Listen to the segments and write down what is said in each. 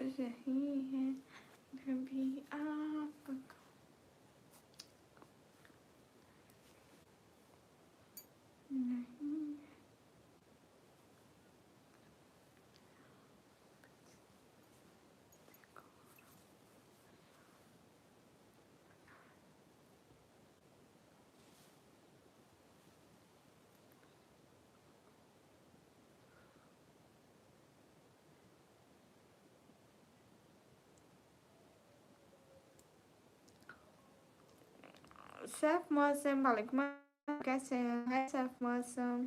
रही है कभी आपको नहीं। सैफ मौसम वालेकुम, कैसे हैं? है सैफ मौसम।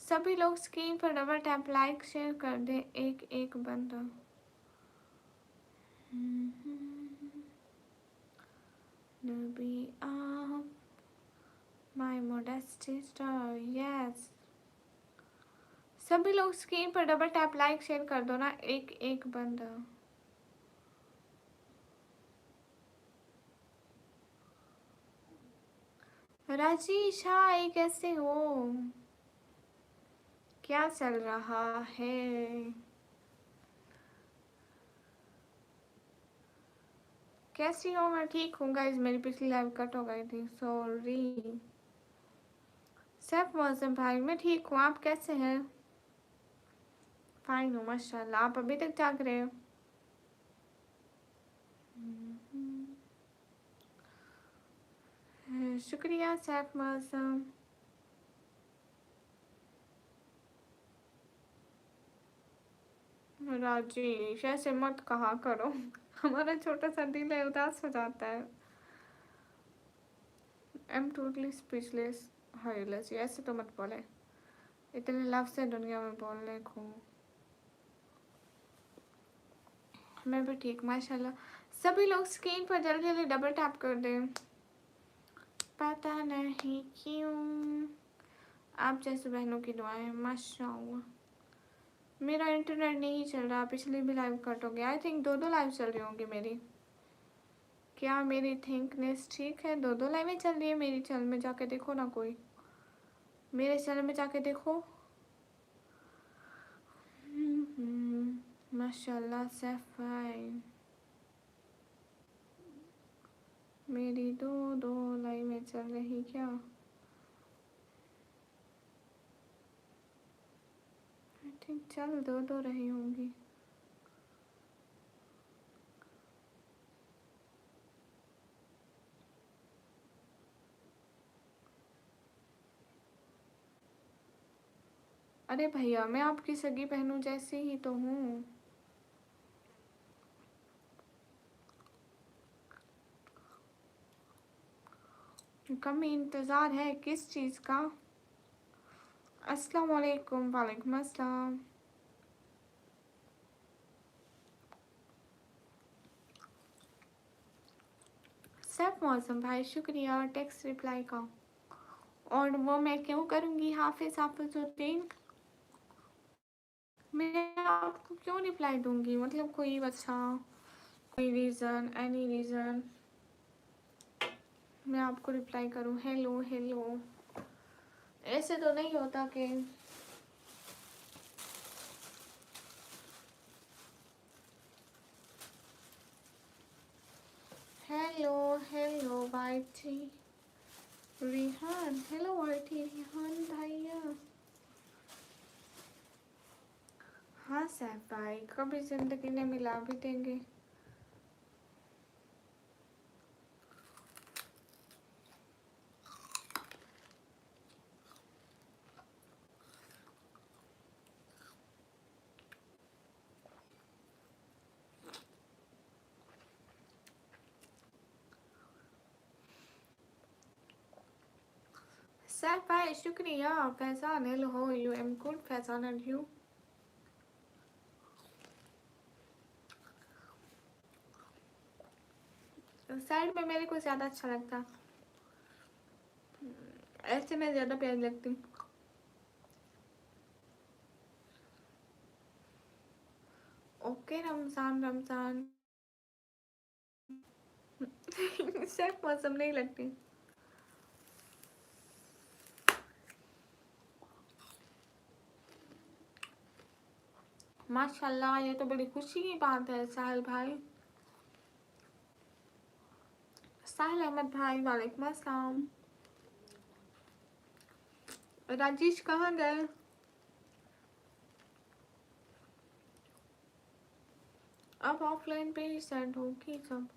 सभी लोग स्क्रीन पर डबल टैप लाइक शेयर कर दे, एक एक बंदा। नबी आप माय मोडेस्टी स्टार, यस। सभी लोग स्क्रीन पर डबल टैप लाइक शेयर कर दो ना, एक एक बंदा। राजेश हाय, कैसे हो? क्या चल रहा है? कैसी हो? मैं ठीक हूँ गाइस, मेरी पिछली लाइव कट हो गई थी, सॉरी। सैफ मौसम भाई, मैं ठीक हूँ, आप कैसे हैं? फाइन हूँ माशाल्लाह। आप अभी तक जाग रहे हो? शुक्रिया सैफ मौसम। राजेश ऐसे मत कहा करो, हमारा छोटा सा दिल है, उदास हो जाता है। I am totally speechless. Hi लसी, ऐसे तो मत बोले, इतने लफ्ज़ है दुनिया में बोलने को। मैं भी ठीक माशाल्लाह। सभी लोग स्क्रीन पर जल्दी जल्दी डबल टैप कर दें। पता नहीं क्यों आप जैसे बहनों की दुआएं, माशाल्लाह। मेरा इंटरनेट नहीं चल रहा, पिछली भी लाइव कट हो गया। आई थिंक दो दो लाइव चल रही होंगी मेरी। क्या मेरी थिंकनेस ठीक है? दो दो लाइवें चल रही है मेरी। चैनल में जाके देखो ना, कोई मेरे चैनल में जाके देखो। माशाल्लाह सैफाई, मेरी दो दो लाइवें चल रही क्या? आई थिंक चल दो दो रही होंगी। अरे भैया, मैं आपकी सगी बहनों जैसी ही तो हूँ। कम इंतज़ार है किस चीज़ का? अस्सलाम वालेकुम। वालेकुम अस्सलाम। सब मौसम भाई, शुक्रिया टेक्स्ट रिप्लाई का। और वो मैं क्यों करूँगी हाफिज़ हाफिज़ुद्दीन? मैं आपको क्यों रिप्लाई दूँगी? मतलब कोई अच्छा, कोई रीज़न, एनी रीज़न मैं आपको रिप्लाई करूँ हेलो हेलो? ऐसे तो नहीं होता कि हेलो हेलो वाइटी रिहान, हेलो वाइटी रिहान भैया। हाँ सैफ भाई, कभी ज़िंदगी ने मिला भी देंगे। सैफ भाई शुक्रिया। Faizan hello, how you? Am good Faizan, and you? Side में मेरे को ज़्यादा अच्छा लगता, ऐसे मैं ज़्यादा प्यारी लगती हूँ। ओके रमज़ान रमज़ान। सिर्फ मौसम नहीं लगती। माशाल्लाह, ये तो बड़ी खुशी की बात है साहिल भाई। साहिल अहमद भाई वालेकुम अस्सलाम। राजेश कहाँ गए? आप ऑफलाइन पे ही सेंड होगी सब,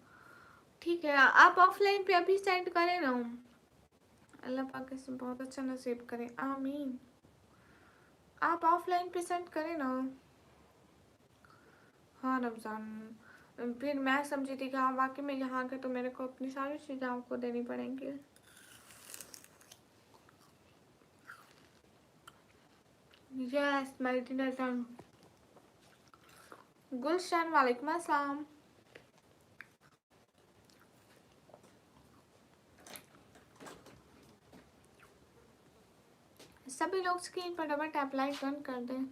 ठीक है। आप ऑफलाइन पे अभी सेंड करें ना, अल्लाह पाक से बहुत अच्छा नसीब करे, आमीन। आप ऑफलाइन पे सेंड करें ना। हाँ रमज़ान, फिर मैं समझी थी कि हाँ वाकई में यहाँ के, तो मेरे को अपनी सारी चीज़ें आपको देनी पड़ेंगी। Yes my dinner done. Gulshan वालेकुम अस्सलाम। सभी लोग स्क्रीन पर डबल टैप लाइक डन कर दें।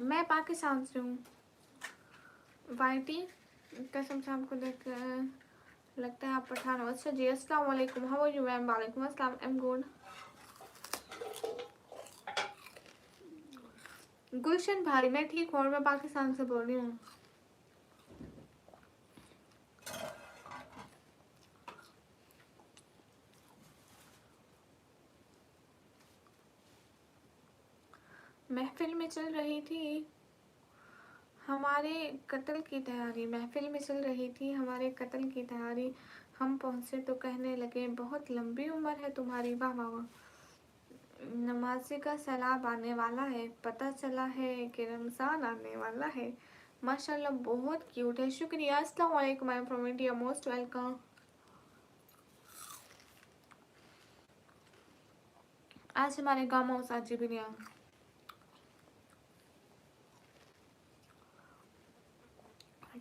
मैं पाकिस्तान से हूँ। वाईटी कसम से आपको देख लगता है आप पठान हो। अच्छा जी, अस्सलाम वालेकुम, हाउ आर यू मैम? वालेकुम अस्सलाम, आई एम गुड। गुलशन भाई मैं ठीक हूँ और मैं पाकिस्तान से बोल रही हूँ। महफिल में चल रही थी हमारे कत्ल की तैयारी, महफिल में चल रही थी हमारे कत्ल की तैयारी। हम पहुँचे तो कहने लगे बहुत लंबी उम्र है तुम्हारी, वाह वाह वाह। नमाज़ी का सैलाब आने वाला है, पता चला है कि रमज़ान आने वाला है। माशाल्लाह बहुत क्यूट है, शुक्रिया। अस्सलाम वालेकुम, आई am from India, most welcome. आज हमारे गाँव में साजी बिरयानी।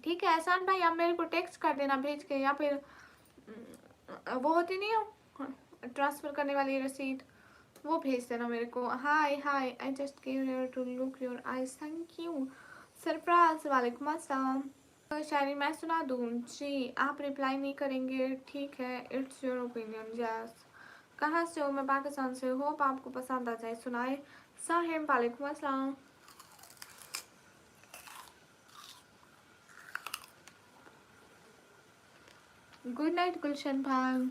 ठीक है एहसान भाई, आप मेरे को टेक्स्ट कर देना भेज के, या फिर वो होती नहीं हो ट्रांसफ़र करने वाली रसीद, वो भेज देना मेरे को। Hi hi, I just came here to look your eyes, thank you. Sarfaraz वालेकुम अस्सलाम। शायरी मैं सुना दूँ? जी आप रिप्लाई नहीं करेंगे, ठीक है, इट्स योर ओपिनियन। यस। कहाँ से हो? मैं पाकिस्तान से। होप आपको पसंद आ जाए, सुनाए। साहिब वालेकुम अस्सलाम। गुड नाइट गुलशन भाई।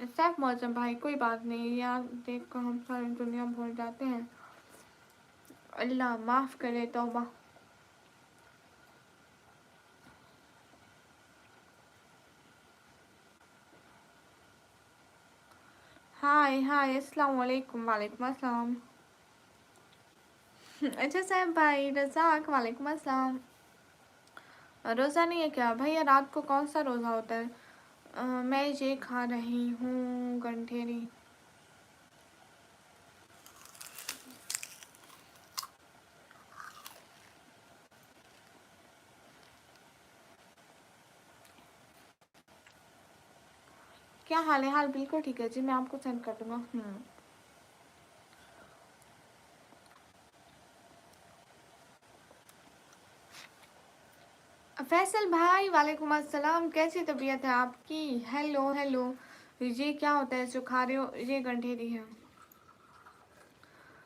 सैफ मौजम भाई कोई बात नहीं यार, देख कर हम सारी दुनिया भूल जाते हैं, अल्लाह माफ़ करे, तौबा। हाय हाय, अस्सलाम वालेकुम। वालेकुम अस्सलाम। अच्छा साहब भाई रज़ाक वालेकुम अस्सलाम। रोज़ा नहीं है क्या भैया? रात को कौन सा रोज़ा होता है? मैं ये खा रही हूँ गंठेरी। क्या हाल है? हाल बिल्कुल ठीक है जी, मैं आपको सेंड कर दूँगा। फैसल भाई वालेकुम अस्सलाम, कैसी तबीयत है आपकी? Hello hello. ये क्या होता है जो खा रहे हो? ये गंठेरी है।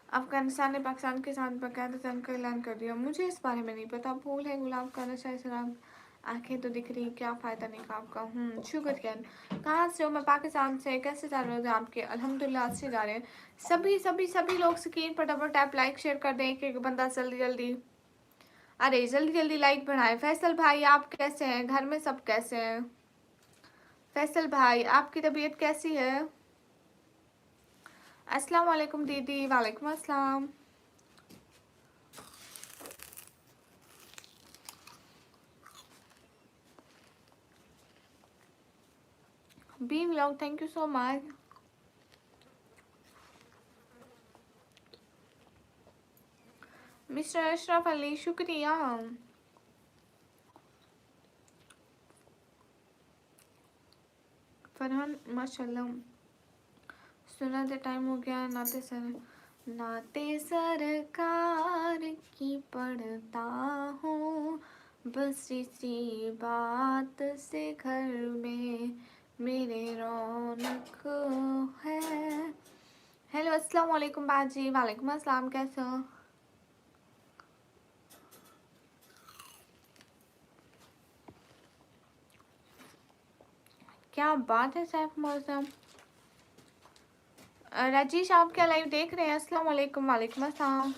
अफगानिस्तान ने पाकिस्तान के साथ बाकायदा जंग का ऐलान कर दिया। मुझे इस बारे में नहीं पता। फूल है गुलाब का नशा शराब, आंखें तो दिख रही, क्या फ़ायदा नहीं का आपका। Sugar cane. कहाँ से हो? मैं पाकिस्तान से। कैसे जा रहे हो आपके? अल्हम्दुलिल्लाह अच्छे जा रहे हैं। सभी सभी सभी लोग स्क्रीन पर डबल टैप लाइक शेयर कर दें, एक एक बंदा जल्दी जल्दी। अरे जल्दी जल्दी लाइक बढ़ाएं। फैसल भाई आप कैसे हैं? घर में सब कैसे हैं? फैसल भाई आपकी तबीयत कैसी है? अस्सलाम वालेकुम दीदी। वालेकुम अस्सलाम। B vlog thank you so much. Mister Ashraf Ali शुक्रिया। फरहान माशाल्लाह, सुना दे टाइम हो गया नाते सर। नाते सरकार की पढ़ता हूँ, बस इसी बात से घर में मेरे रौनक है। हेलो अस्सलाम वालेकुम बाजी। वालेकुम अस्सलाम, कैसे हो? क्या बात है सैफ मौसम। राजेश आप क्या लाइव देख रहे हैं? अस्सलाम वालेकुम। वालेकुम अस्सलाम।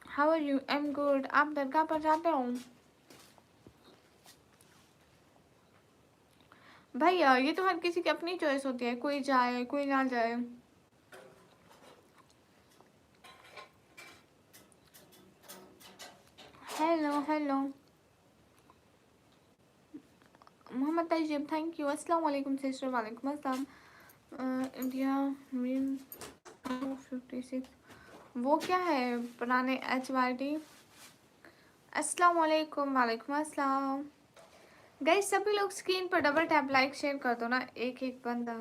How are you? I am good. आप दरगाह पर जाते हो? भैया ये तो हर किसी की अपनी चॉइस होती है, कोई जाए कोई ना जाए। Hello hello Mohammad Tayyab, thank you. अस्सलाम वालेकुम सिस्टर। वालेकुम अस्सलाम। इंडिया मीन 56 वो क्या है पुराने HYD। अस्सलाम वालेकुम। वालेकुम अस्सलाम। गाइस सभी लोग स्क्रीन पर डबल टैप लाइक शेयर कर दो ना, एक एक बंदा,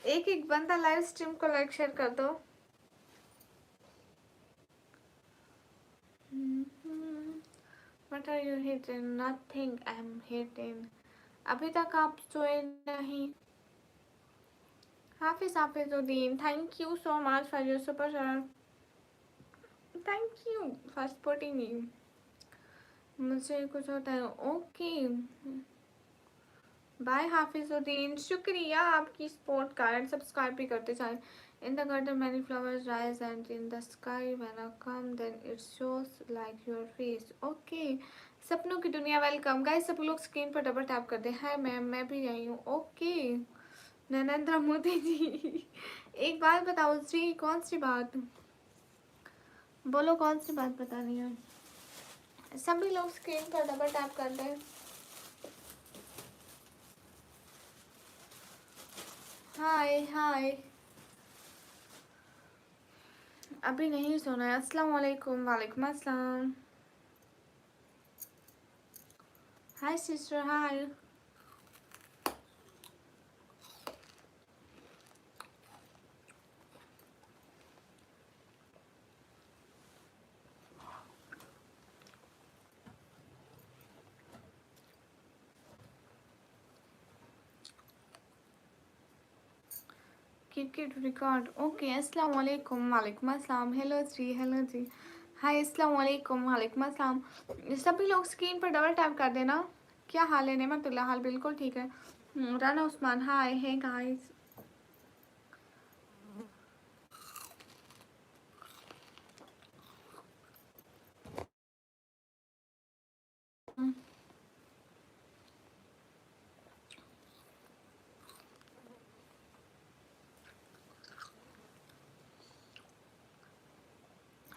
एक एक बंदा लाइव स्ट्रीम को लाइक शेयर कर दो। What are you hating? Nothing I'm hating. अभी तक आप सोए नहीं? Hafizuddin, thank you so much for your super chat. Thank you for supporting me. मुझे कुछ होता है ओके। बाय हाफिजुद्दीन, शुक्रिया आपकी सपोर्ट का। एंड सब्सक्राइब भी करते जाए। In the garden many flowers rise and in the sky when I come then it shows like your face. Okay सपनों की दुनिया वेलकम। गाइस सब लोग स्क्रीन पर डबल टैप कर दे। हाय मैम, मैं भी आई हूँ। ओके नरेंद्र मोदी जी एक बात बताओ जी, कौन सी बात बोलो, कौन सी बात बतानी है? सभी लोग स्क्रीन पर डबल टैप कर दें। हाय हाय, अभी नहीं सोना है। अस्सलाम वालेकुम। वालेकुम अस्सलाम। Hi sister, hi. Cricket record okay. अस्सलाम वालेकुम। वालेकुम अस्सलाम। हेलो जी, हेलो जी। हाय अस्सलाम वालेकुम। वालेकुम अस्सलाम। सभी लोग स्क्रीन पर डबल टैप कर देना। क्या हाल है नेमतुल्ला? हाल बिल्कुल ठीक है। राना उस्मान, हाय। हे गाइस,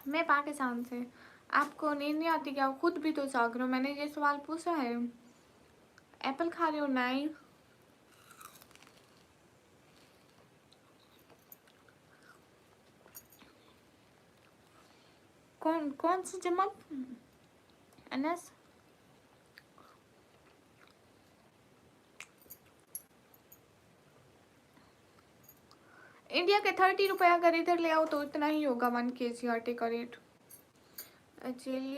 मैं पाकिस्तान से। आपको नींद नहीं आती क्या? खुद भी तो जाग रहे हो। मैंने ये सवाल पूछा है। एप्पल खा रहे हो? नहीं। कौन कौन सी जमात? अनस, इंडिया के 30 रुपये अगर इधर ले आओ तो इतना ही होगा 1 kg आटे का रेट। एक्चुअली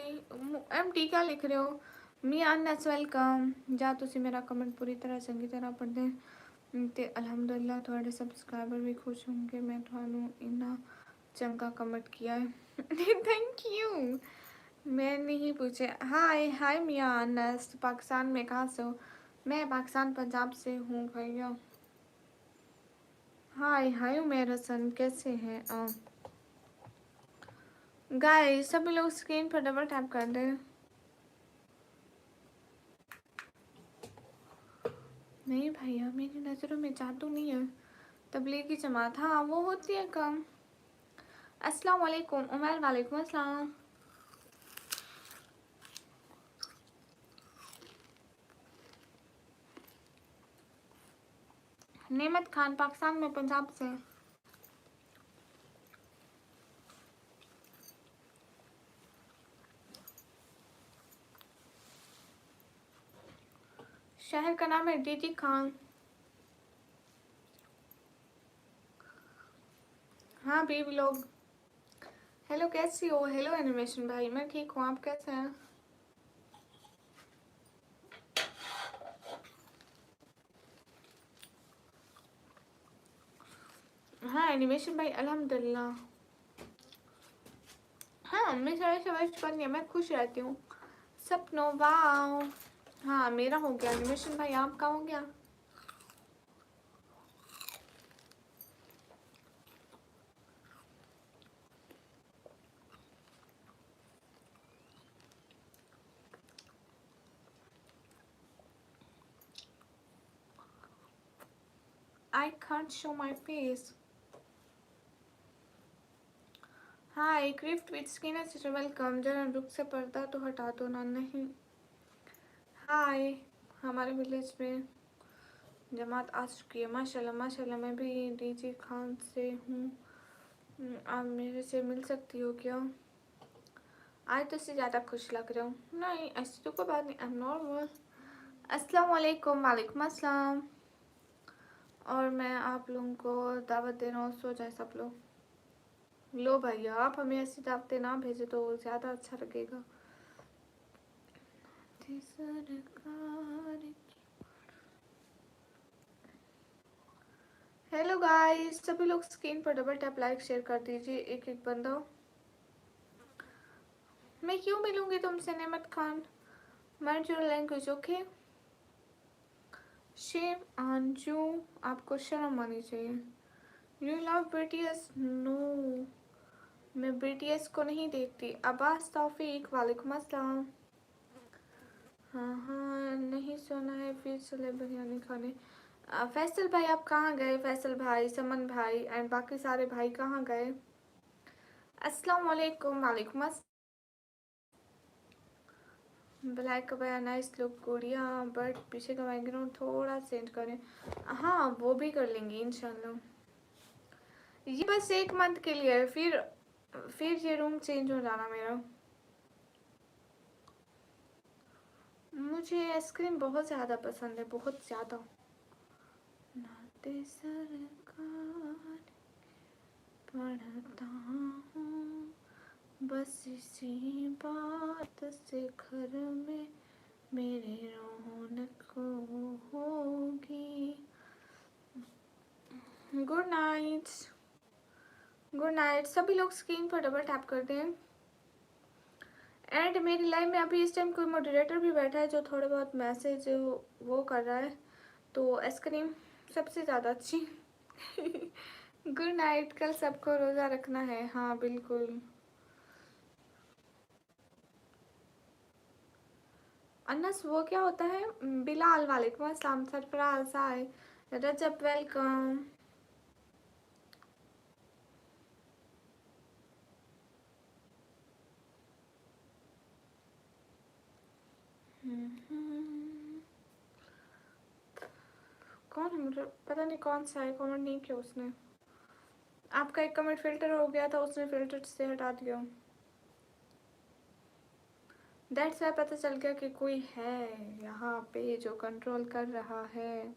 MT क्या लिख रहे हो? मी अनस वेलकम। जा तुसी मेरा कमेंट पूरी तरह चंगी तरह पढ़ दे ते अलहमदुलिल्लाह थोड़े सब्सक्राइबर भी खुश होंगे। मैं थानू इन्ना चंगा कमेंट किया है थैंक यू। मैं नहीं पूछे। हाय हाय मियाँ अनस, पाकिस्तान में कहाँ से हो? मैं पाकिस्तान पंजाब से हूँ भैया। हाय हाय मेरा सन, कैसे हैं आप? गाइस सभी लोग स्क्रीन पर डबल टैप कर दें। नहीं भैया, मेरी नज़रों में जादू नहीं है। तबलीगी जमात, हाँ वो होती है कम। अस्सलाम वालेकुम उमर। वालेकुम अस्सलाम। नेमत खान, पाकिस्तान में पंजाब से। शहर का नाम है डीडी खान। हाँ बेबी लोग, हेलो कैसी हो? हेलो एनिमेशन भाई, मैं ठीक हूँ, आप कैसे हैं? हाँ एनिमेशन भाई अल्हम्दुलिल्लाह। हाँ मैं सारे सवाल बन गया, मैं खुश रहती हूँ। सपनों वाओ। हाँ मेरा हो गया एनिमेशन भाई, आपका हो गया? I can't show my face. Hi क्रिफ्ट विद स्किन से वेलकम। जरा रुक से पर्दा तो हटा दो ना। नहीं हाय, हमारे विलेज में जमात आ चुकी है माशाल्लाह माशाल्लाह। मैं भी डीजे खान से हूँ, आप मेरे से मिल सकती हो क्या? आज तो इससे ज़्यादा खुश लग रहा हूँ। नहीं ऐसी तो कोई बात नहीं, आई एम नॉर्मल। अस्सलाम वालेकुम। वालेकुम अस्सलाम। और मैं आप लोगों को दावत दे रहा हूँ, सो जाए सब लोग। लो भैया, आप हमें ऐसी दावतें ना भेजे तो ज़्यादा अच्छा लगेगा। हेलो गाइस, सभी लोग स्क्रीन पर डबल टैप लाइक शेयर कर दीजिए, एक एक बंदा। मैं क्यों मिलूंगी तुमसे Nemat Khan? Merge your language okay. Shame on you, आपको शर्म आनी चाहिए। You love BTS? नो, मैं बीटीएस को नहीं देखती। अब्बास तौफीक वालेकुम अस्सलाम। हाँ हाँ नहीं सोना है, फिर चले बिरयानी खाने। फैसल भाई आप कहाँ गए? फैसल भाई, समन भाई एंड बाकी सारे भाई कहाँ गए? अस्सलाम वालेकुम। वालेकुम अस्सलाम। ब्लैक का बया नाइस लुक गुड़िया, बट पीछे का बैकग्राउंड थोड़ा चेंज करें। हाँ वो भी कर लेंगे इंशाल्लाह। ये बस एक मंथ के लिए है, फिर ये रूम चेंज हो जाना मेरा। मुझे आइसक्रीम बहुत ज़्यादा पसंद है, बहुत ज़्यादा। नाते सरकार पढ़ता हूँ, बस इसी बात से घर में मेरे रौनक होगी। Good night. Good night. सभी लोग स्क्रीन पर डबल टैप कर दें। एंड मेरी लाइव में अभी इस टाइम कोई मॉडरेटर भी बैठा है जो थोड़े बहुत मैसेज वो कर रहा है, तो आइसक्रीम सबसे ज़्यादा अच्छी। Good night. कल सबको रोज़ा रखना है। हाँ बिल्कुल। अनस वो क्या होता है? बिलाल वालेकुम अस्सलाम। सरफराज हाय। रजब वेलकम। कौन है? मुझे पता नहीं कौन सा है, कमेंट नहीं किया उसने। आपका एक कमेंट फिल्टर हो गया था, उसने फिल्टर से हटा दिया। दैट्स वाई पता चल गया कि कोई है यहाँ पे जो कंट्रोल कर रहा है।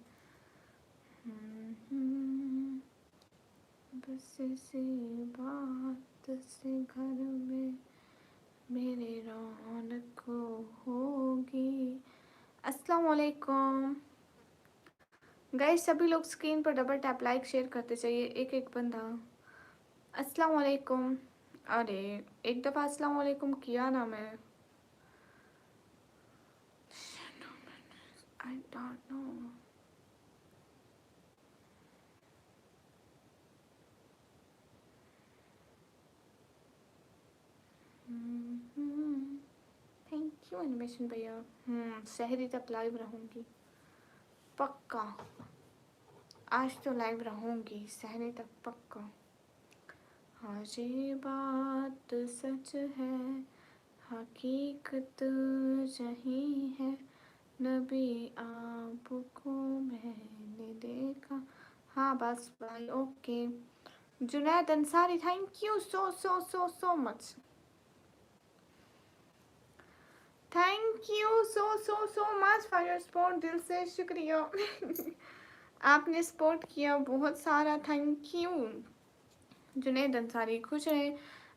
बस इसी बात से घर में मेरे रौनक होगी। अस्सलाम वालेकुम गाइस, सभी लोग स्क्रीन पर डबल टैप लाइक शेयर करते चाहिए, एक एक बंदा। अस्सलाम वालेकुम। अरे एक दफ़ा अस्सलाम वालेकुम किया ना मैं। I don't know. Thank you animation भैया। शहरी तक लाइव रहूँगी पक्का। आज तो लाइव रहूँगी शहरी तक पक्का। हाँ ये बात सच है, हकीकत यही है, नबी आपको मैंने देखा। हाँ बस भाई okay. Junaid Ansari thank you so so so so much. Thank you so so so much for your support. दिल से शुक्रिया। आपने सपोर्ट किया बहुत सारा, थैंक यू। जुनैद अंसारी, खुश रहे,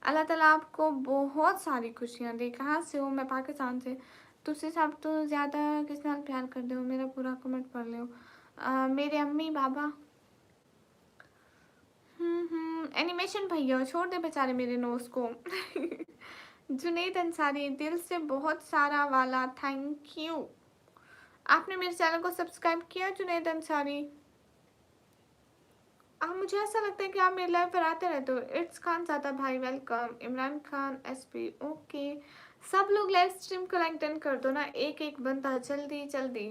अल्लाह ताला आपको बहुत सारी खुशियाँ दे। कहाँ से हो? मैं पाकिस्तान से। तुझसे सब तो ज़्यादा किस नाल प्यार कर दो, मेरा पूरा कमेंट पढ़ लो। मेरे अम्मी बाबा। एनिमेशन भैया छोड़ दे बेचारे मेरे नोज को। जुनैद अंसारी, दिल से बहुत सारा वाला थैंक यू। आपने मेरे चैनल को सब्सक्राइब किया जुनैद अंसारी? मुझे ऐसा लगता है कि आप मेरे लाइव पर आते रहते हो। इट्स खान ज़्यादा भाई welcome. Imran Khan SP okay. सब लोग लाइव स्ट्रीम को लाइक डन कर दो ना, एक एक बंदा जल्दी जल्दी।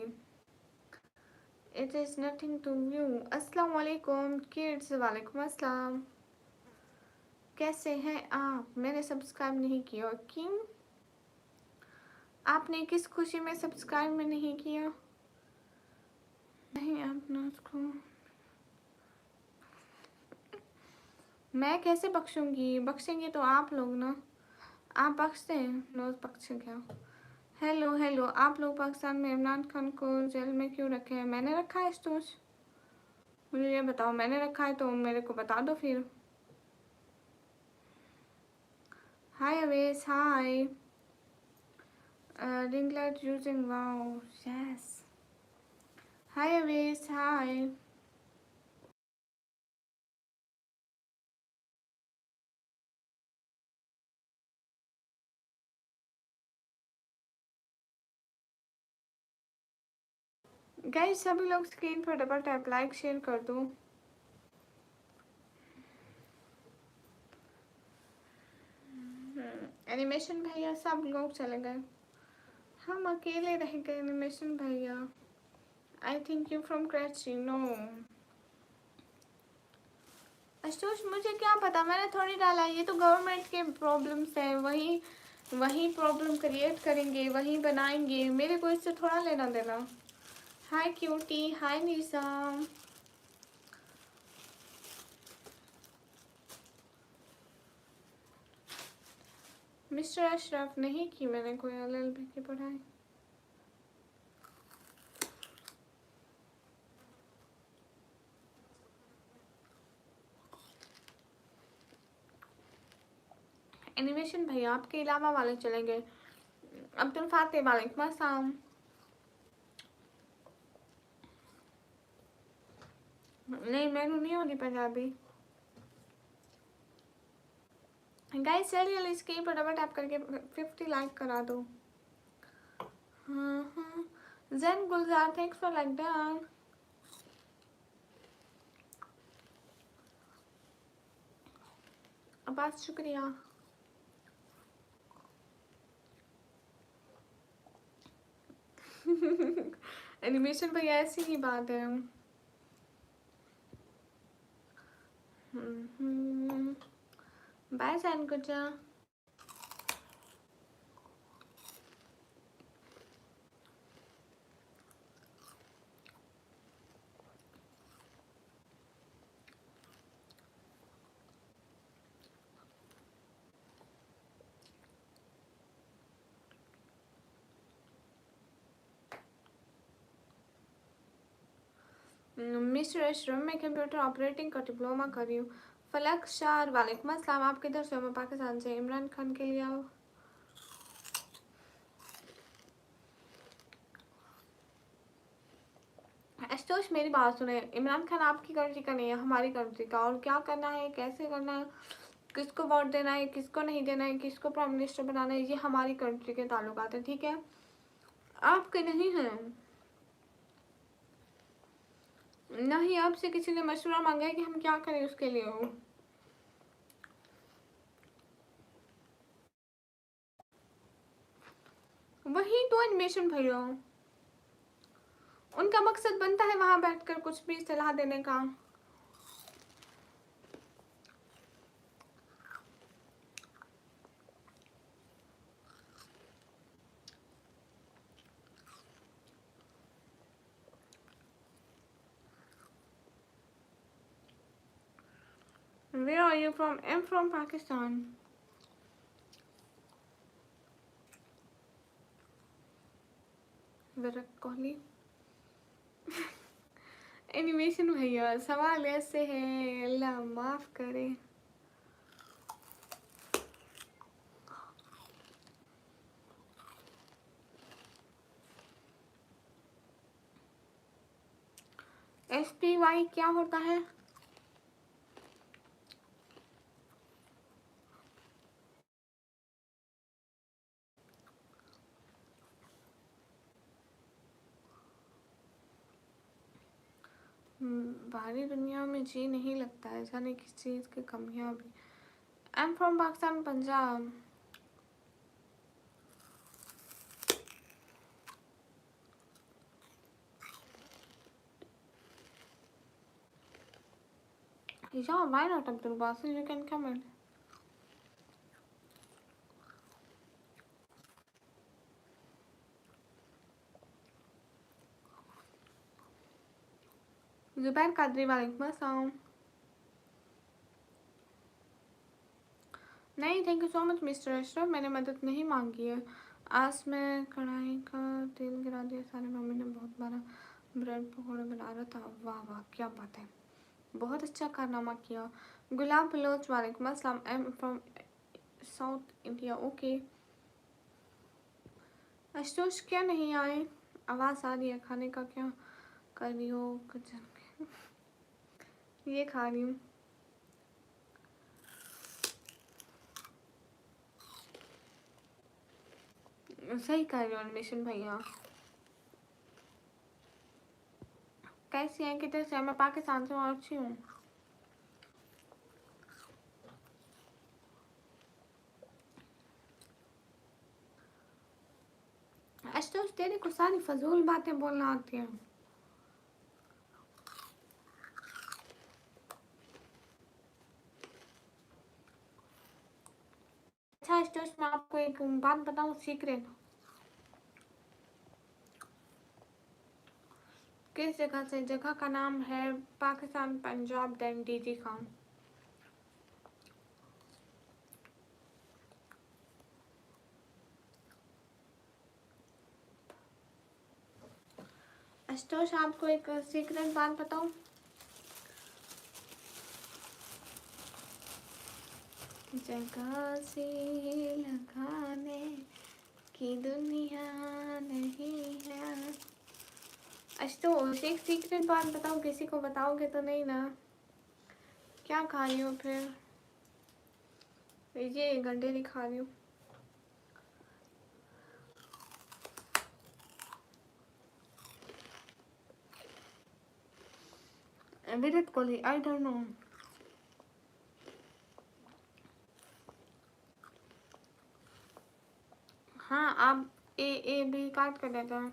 It is nothing to you. अस्सलाम वालेकुम किड्स। वालेकुम अस्सलाम। कैसे हैं आप? मैंने सब्सक्राइब नहीं किया, क्यों? आपने किस खुशी में सब्सक्राइब में नहीं किया? नहीं आपने उसको, मैं कैसे बख्शूंगी? बख्शेंगे तो आप लोग ना। आप बख्शते हैं? नो बख्शे क्या? हेलो हेलो, आप लोग पाकिस्तान में इमरान खान को जेल में क्यों रखे हैं? मैंने रखा है स्टोच? मुझे ये बताओ, मैंने रखा है तो मेरे को बता दो फिर। Hi Avesh, hi. Ring light using, wow yes. Hi Avesh, hi. Guys सभी लोग स्क्रीन पर डबल टैप लाइक शेयर कर दो। एनिमेशन भैया सब लोग चले गए, हम अकेले रह गए। एनिमेशन भैया, I think you from Karachi. No Ashok, मुझे क्या पता, मैंने थोड़ी डाला। ये तो गवर्नमेंट के प्रॉब्लम्स है, वही वही प्रॉब्लम क्रिएट करेंगे, वही बनाएंगे, मेरे को इससे थोड़ा लेना देना। हाय क्यूटी, हाय निज़ाम। मिस्टर अशरफ, नहीं की मैंने कोई एलएलबी की पढ़ाई। एनिमेशन भैया आपके अलावा वाले चले गए। अब्दुल फाते, वालेकुम अस्सलाम। नहीं मैंने नहीं होती पंजाबी। गाइस चलिए स्क्रीन पर डबल टैप करके 50 लाइक करा दो। हाँ Jain Gulzar, thanks for like done. Abbas शुक्रिया। एनिमेशन भैया ऐसी ही बात है। बाय सैन कुचा। मिस्टर अशरफ, मैं कंप्यूटर ऑपरेटिंग का डिप्लोमा कर रही हूँ। फलक शार, वालेकुम अस्सलाम। आप किधर से हो? मैं पाकिस्तान से। इमरान खान के लिए आओ। एस्टोश मेरी बात सुने, इमरान खान आपकी कंट्री का नहीं है, हमारी कंट्री का। और क्या करना है, कैसे करना है, किसको वोट देना है, किसको नहीं देना है, किसको प्राइम मिनिस्टर बनाना है, ये हमारी कंट्री के ताल्लुकात है, ठीक है? आपके नहीं है। ना ही आपसे किसी ने मशवरा मांगा है कि हम क्या करें उसके लिए हो। वही तो एनिमेशन भैया, उनका मकसद बनता है वहां बैठकर कुछ भी सलाह देने का। Where are you from? I'm from Pakistan. Virat Kohli. Animation भैया सवाल ऐसे है, अल्लाह माफ करे। SPY क्या होता है? बाहरी दुनिया में जी नहीं लगता है, जाने किस चीज़ की कमियाँ भी। आई am from Pakistan, Punjab. Yeah, why not, Abdul Basil? You can come in. Zubair Qadri, वालेकुम अस्सलाम। नहीं, thank you so much mister Ashraf, मैंने मदद नहीं मांगी है। आज मैं कढ़ाई का तेल गिरा दिया सारे, मम्मी ने बहुत बारा ब्रेड पकौड़े बना रहा था। वाह वाह, क्या बात है, बहुत अच्छा कारनामा किया। गुलाब बलोच, वालेकुम अस्सलाम। आई am from south India. Okay Ashutosh, क्या नहीं आए? आवाज़ आ रही है, खाने का क्या कर रही हो? ये खा रही हूँ। सही कर रही हो एडमिशन भैया। कैसी है, किधर से? मैं पाकिस्तान से और अच्छी हूँ। आशुतोष, तेरे को सारी फजूल बातें बोलना आती हैं। अच्छा आशुतोष, मैं आपको एक बात बताऊँ, सीक्रेट। किस जगह से? जगह का नाम है पाकिस्तान, पंजाब, देन डीजी खान। आशुतोष, आपको एक सीक्रेट बात बताऊँ? जगह से लगाने की दुनिया नहीं है। आशुतोष, एक सीक्रेट बात बताओ, किसी को बताओगे तो नहीं ना? क्या खा रही हो फिर? ये गंडे नहीं खा रही हूँ। Virat Kohli, I don't know. हाँ, आप ए भी काट कर देता है।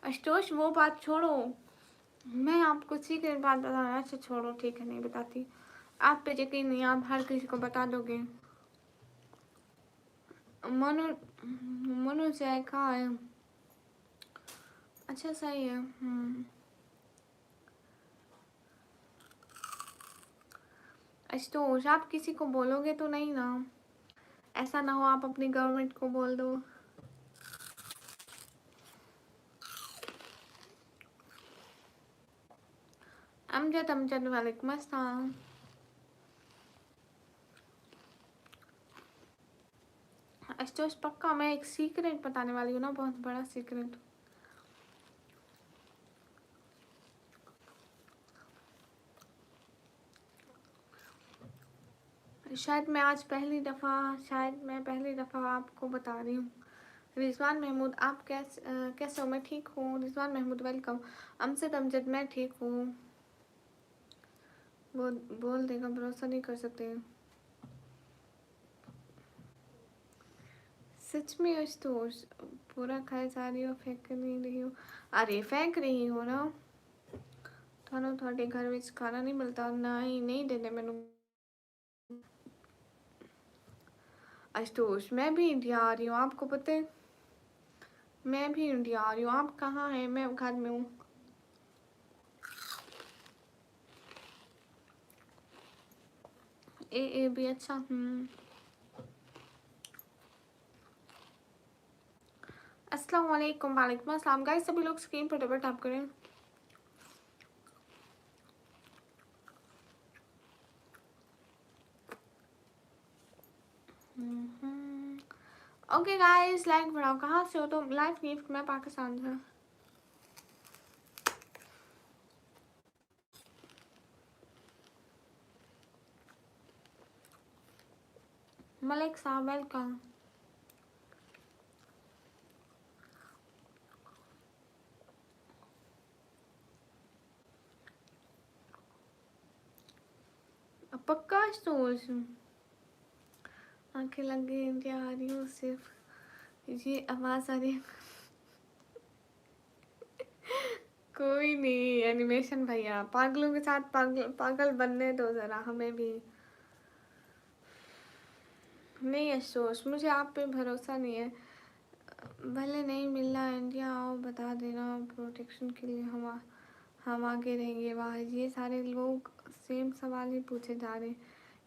आशुतोष, वो बात छोड़ो, मैं आपको सीक्रेट बात बताना। अच्छा छोड़ो, ठीक है, नहीं बताती। आप पे यकीन नहीं, आप हर किसी को बता दोगे। मनु मनु से कहा है। अच्छा सही है। आशुतोष, आप किसी को बोलोगे तो नहीं ना? ऐसा ना हो आप अपनी गवर्नमेंट को बोल दो। अमजद वालेकुम अस्सलाम। आशुतोष, पक्का मैं एक सीक्रेट बताने वाली हूँ ना, बहुत बड़ा सीक्रेट। शायद मैं पहली दफ़ा आपको बता रही हूँ। रिजवान महमूद, आप कैसे हो? मैं ठीक हूँ। रिजवान महमूद, वेलकम। अमजद, मैं ठीक हूँ। वो बोल देगा, भरोसा नहीं कर सकते। सच में आशुतोष, पूरा खाए जा रही हो, फेंक नहीं रही हो? अरे फेंक रही हो ना, थानों थोड़े घर में खाना नहीं मिलता। नहीं देने मैनू। आशुतोष, मैं भी इंडिया आ रही हूँ, आपको पता है? मैं भी इंडिया आ रही हूँ। आप कहाँ हैं? मैं घर में हूँ। ए भी अच्छा। अस्सलाम वालेकुम। वालेकुम अस्सलाम। गाइस, सभी लोग स्क्रीन पर डबल टैप करें। ओके गाइस, लाइक बढ़ाओ। कहाँ से हो तुम? लाइव गिफ्ट, मैं पाकिस्तान से। मलिक साहब वेलकम। पक्का सोच आंखें लग गई इंडिया आ रही हूँ सिर्फ ये आवाज आ रही है। कोई नहीं एनिमेशन भैया, पागलों के साथ पागल पागल बनने दो जरा हमें भी। नहीं अफसोस, मुझे आप पे भरोसा नहीं है। भले नहीं मिलना इंडिया आओ बता देना, प्रोटेक्शन के लिए हम आगे रहेंगे। वाह ये सारे लोग सेम सवाल ही पूछे जा रहे हैं,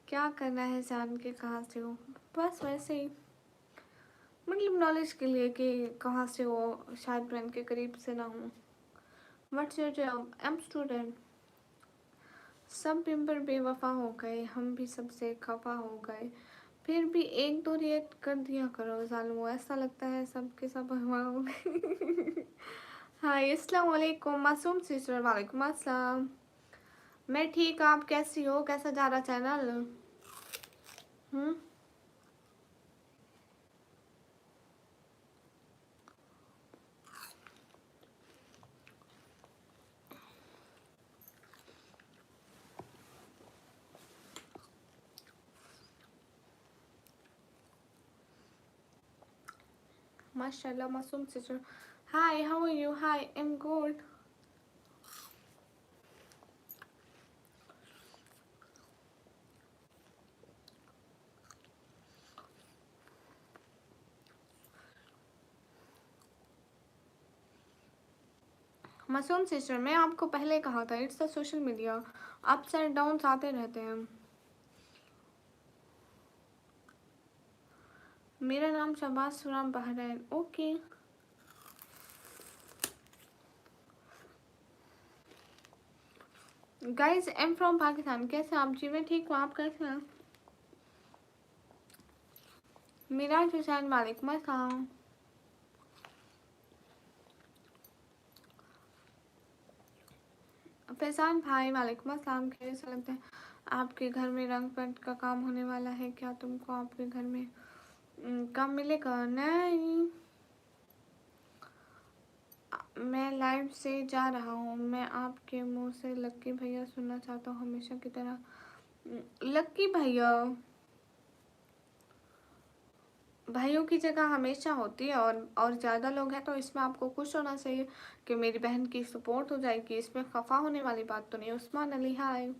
क्या करना है जान के कहाँ से हो, बस वैसे ही मतलब नॉलेज के लिए कि कहाँ से हो, शायद मैं इनके करीब से ना हूँ। What's your job? I am student. सब मेंबर बेवफा हो गए, हम भी सबसे खफा हो गए, फिर भी एक दो रिएक्ट कर दिया करो जालमो, ऐसा लगता है सबके सब हवा हो गए। हाय अस्सलाम वालेकुम मासूम सिस्टर। वालेकुम अस्सलाम। मैं ठीक, आप कैसी हो? कैसा जा रहा चैनल? हम्म, माशाल्लाह Masoom sister. Hi how are you? Hi I am good. Masoom sister मैं आपको पहले कहा था, it's the social media, ups and downs आते रहते हैं। मेरा नाम शहबाज सुराम Bahrain. Okay guys I am from Pakistan. कैसे आप जी? मैं ठीक हूँ, आप कैसे हैं? मिराज हुसैन वालेकुम अस्सलाम। फैजान भाई वालेकुम अस्सलाम। कैसे लगता है आपके घर में रंग पेंट का काम होने वाला है क्या? तुमको आपके घर में काम मिलेगा? नहीं मैं लाइव से जा रहा हूँ, मैं आपके मुंह से लक्की भैया सुनना चाहता हूँ हमेशा की तरह। लक्की भैया भाइयों की जगह हमेशा होती है, और ज़्यादा लोग हैं तो इसमें आपको खुश होना चाहिए कि मेरी बहन की सपोर्ट हो जाएगी, इसमें खफा होने वाली बात तो नहीं। उस्मान अली हाय।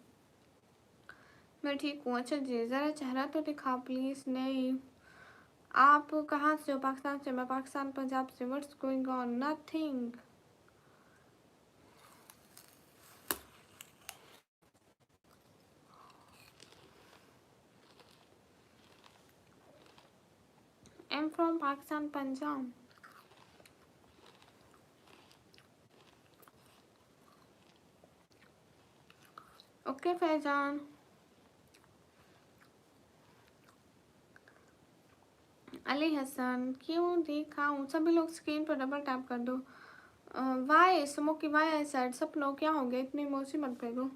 मैं ठीक हूँ। अच्छा जी ज़रा चेहरा तो दिखा प्लीज़। नहीं आप कहाँ से हो? पाकिस्तान से। मैं पाकिस्तान पंजाब से। What's going on? Nothing. I am from Pakistan Punjab. Okay Faizan. Ali Hasan क्यों दिखाऊं? सभी लोग स्क्रीन पर डबल टैप कर दो। Why smoky why I said सपनों क्या हो गया? इतनी इमोजी मत भेजो।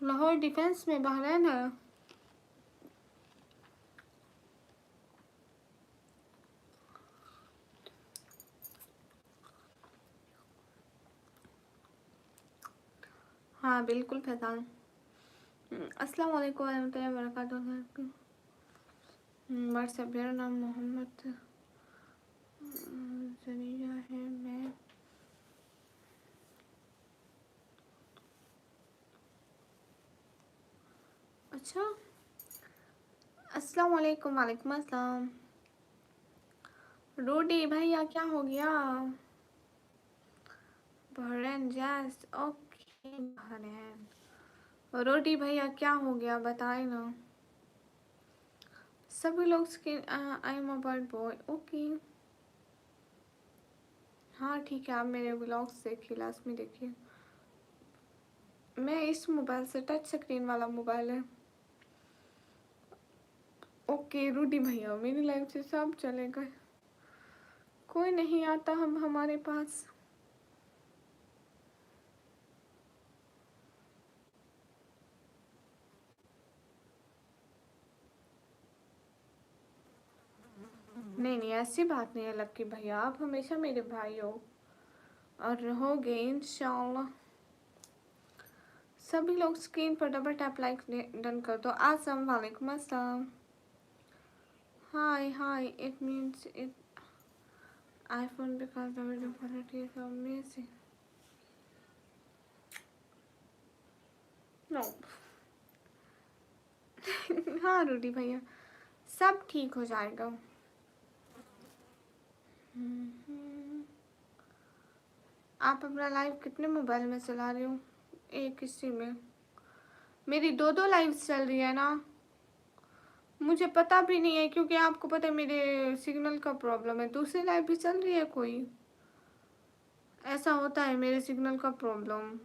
लाहौर डिफेंस में बहरैन है। हाँ बिल्कुल फैजान। अस्सलाम वालेकुम रहमतुल्लाहि व बरकातुहू। व्हाट्सएप मेरा नाम मोहम्मद जनीजा है। मैं अच्छा अस्सलाम वालेकुम। वालेकुम अस्सलाम। रोडी भैया क्या हो गया? बहरैन जैस ओके बहरैन। रोडी भैया क्या हो गया बताए ना। सभी लोग skin I am a bird boy. Okay हाँ ठीक है, आप मेरे व्लॉग्स देखिए, लास्ट में देखिए। मैं इस मोबाइल से, टच स्क्रीन वाला मोबाइल है। ओके रूडी भैया मेरी लाइफ से सब चले गए, कोई नहीं आता हम हमारे पास। नहीं नहीं, ऐसी बात नहीं है लक्की भैया, आप हमेशा मेरे भाई हो और रहोगे इंशाल्लाह। सभी लोग स्क्रीन पर डबल टैप लाइक डन कर दो। अस्सलाम वालेकुम। अस्सलाम। Hi hi, it means it iPhone because the video quality is amazing. No. हाँ रूडी भैया, सब ठीक हो जाएगा। आप अपना लाइव कितने मोबाइल में चला रहे हो? एक इसी में। मेरी दो दो लाइव्स चल रही है ना, मुझे पता भी नहीं है, क्योंकि आपको पता है मेरे सिग्नल का प्रॉब्लम है। दूसरी लाइव भी चल रही है कोई, ऐसा होता है मेरे सिग्नल का प्रॉब्लम।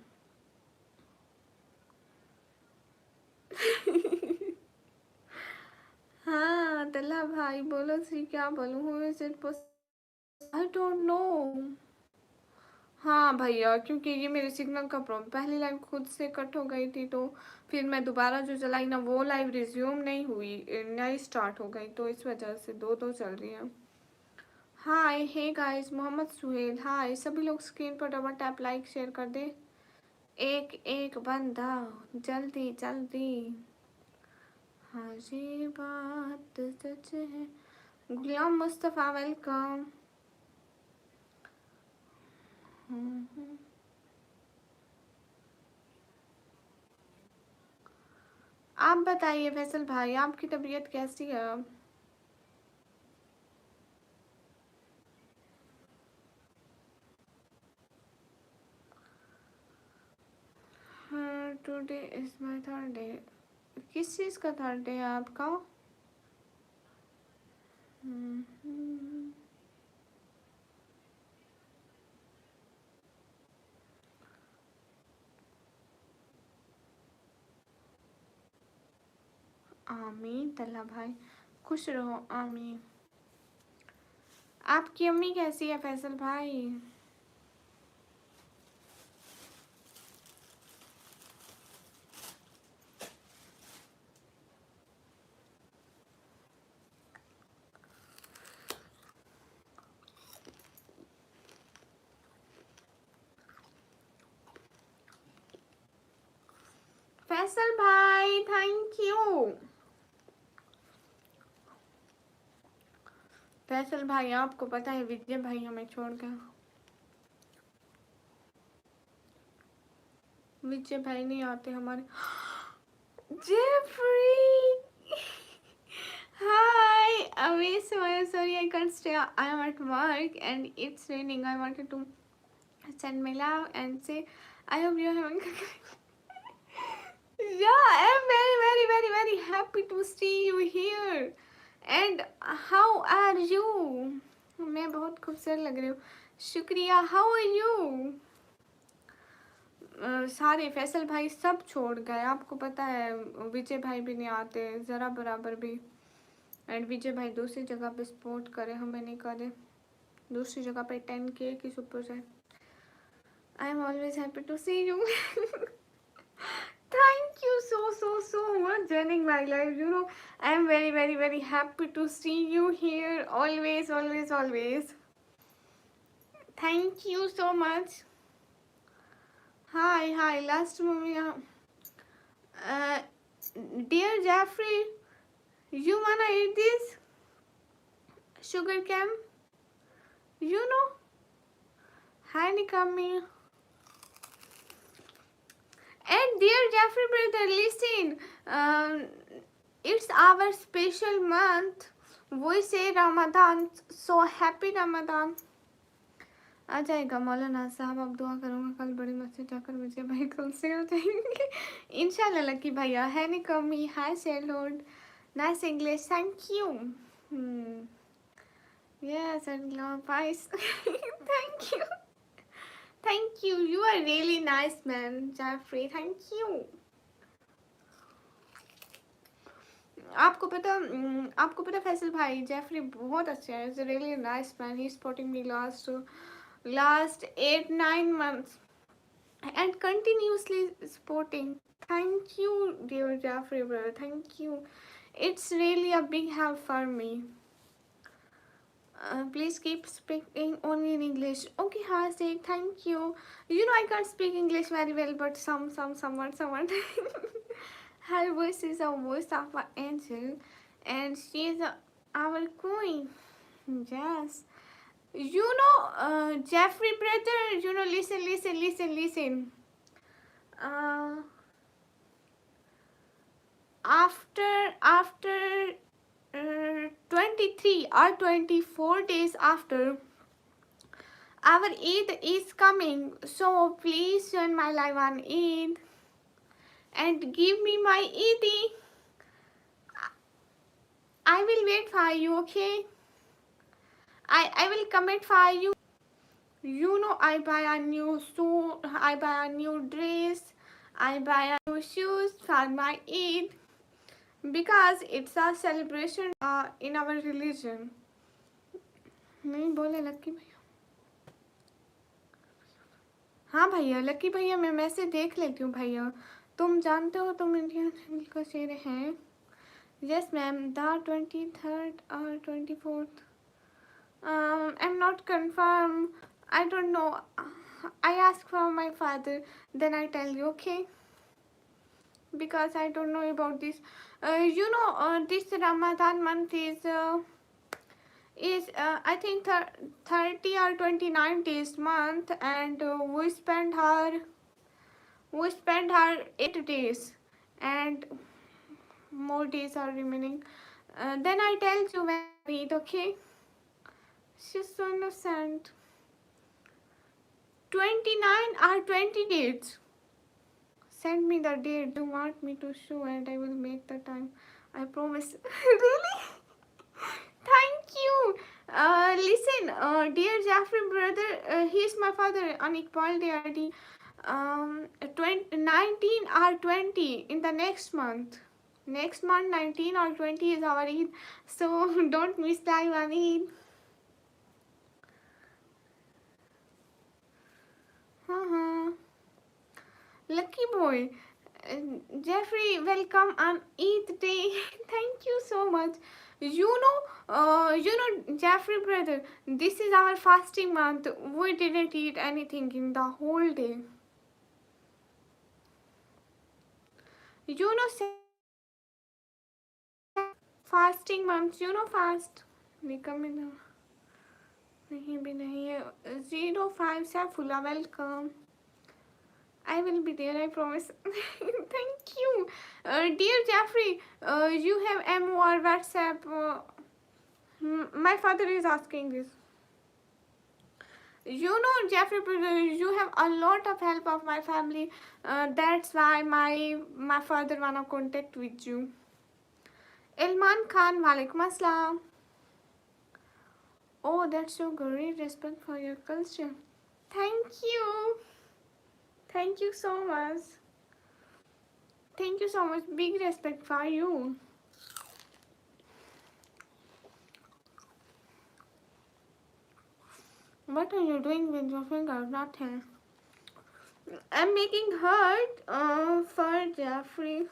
हाँ तल्ला भाई बोलो सी, क्या बोलूँ? Who is it? I don't know. हाँ भैया, क्योंकि ये मेरे सिग्नल का प्रॉब्लम, पहली लाइव खुद से कट हो गई थी, तो फिर मैं दोबारा जो चलाई ना, वो लाइव रिज्यूम नहीं हुई, नई स्टार्ट हो गई, तो इस वजह से दो दो चल रही है। हाय हे गाइस, मोहम्मद सुहेल हाय। सभी लोग स्क्रीन पर डबल टैप लाइक शेयर कर दे, एक एक बंदा, जल्दी जल्दी। हाँ ये बात सच है। गुलाम मुस्तफ़ा वेलकम। आप बताइए फैसल भाई, आपकी तबीयत कैसी है? हाँ today is my third day. किस चीज़ का थर्ड डे है आपका? आमीन तल्ला भाई, खुश रहो आमीन। आपकी अम्मी कैसी है फैसल भाई? फैसल भाई थैंक यू। फैसल भाई आपको पता है विजय भाई हमें छोड़ गया, विजय भाई नहीं आते हमारे। Jeffrey hi, Avi, so sorry I can't stay. I am at work and it's raining. I wanted to send my love and say I hope you're having yeah, I am very very very very happy to see you here. And how are you? मैं बहुत खूबसूरत लग रही हूँ, शुक्रिया। How are you? सारे फैसल भाई सब छोड़ गए, आपको पता है विजय भाई भी नहीं आते ज़रा बराबर भी। एंड विजय भाई दूसरी जगह पे सपोर्ट करे, हमें नहीं करे, दूसरी जगह पे 10K की सुपर है। I am always happy to see you. Thank you so much joining my life, you know I am very very very happy to see you here, always always always. Thank you so much. Hi last movie. Dear Jeffrey, you wanna eat this sugar cam? You know? Hi Nikami. And dear Jeffrey brother, listen. It's our special month. We say Ramadan. So happy Ramadan. आ जाएगा मौलाना साहब, आप दुआ करूँगा कल बड़ी मस्जिद जाकर विजय भाई कल से हो जाएंगे इंशाल्लाह। लकी भैया है नहीं कमी। हाय सेलोड, nice English, thank you. Yes and पाइस thank you thank you, you are really nice man Jeffrey, thank you. आपको पता फैसल भाई जेफरी बहुत अच्छे हैं, is really nice man, he supporting me last 8-9 months and continuously supporting. Thank you dear Jeffrey brother, thank you, it's really a big help for me. Please keep speaking only in English. Okay, Hasik, thank you. You know I can't speak English very well, but somewhat. Her voice is a voice of an angel, and she is our queen. Yes. You know, Jeffrey brother. You know, listen. Uh, after 23 or 24 days after, our Eid is coming, so please join my live on Eid and give me my Eid. I will wait for you, okay? I will comment for you. You know, I buy a new suit, I buy a new dress, I buy a new shoes for my Eid because it's a celebration in our religion. नहीं बोले लक्की भैया. हाँ भैया, लक्की भैया, मैं message देख लेती हूँ भैया. तुम जानते हो तुम इंडियन चैनल का शेर हैं. यस मैम, द 23rd और 24th. I'm not confirmed. I don't know. I ask for my father, then I tell you, okay? Because I don't know about this. You know, this Ramadan month is I think 30 or 29 days month, and we spend her 8 days, and more days are remaining. Then I tell you when I read, okay? She's so innocent. 29 or 20 dates. Send me the date you want me to show, and I will make the time. I promise. Really? Thank you. Listen, dear Jeffrey brother, he is my father on Iqbal Day. 19 or 20 in the next month. Next month 19 or 20 is our Eid, so don't miss time on Eid. Lucky boy. Jeffrey, welcome on Eid day. Thank you so much. You know, Jeffrey brother, this is our fasting month. We didn't eat anything in the whole day. You know, fasting month. You know, fast. Welcome in. नहीं भी नहीं है. 05 Saifullah, welcome. I will be there, I promise. Thank you. Dear Jeffrey, you have MO or WhatsApp? My father is asking this. You know, Jeffrey, you have a lot of help of my family. That's why my father wanna contact with you. Ilman Khan, walaikum assalam. Oh, that's so great respect for your culture. Thank you. Thank you so much. Thank you so much. Big respect for you. What are you doing with your finger? Nothing. I'm making heart for Jeffrey.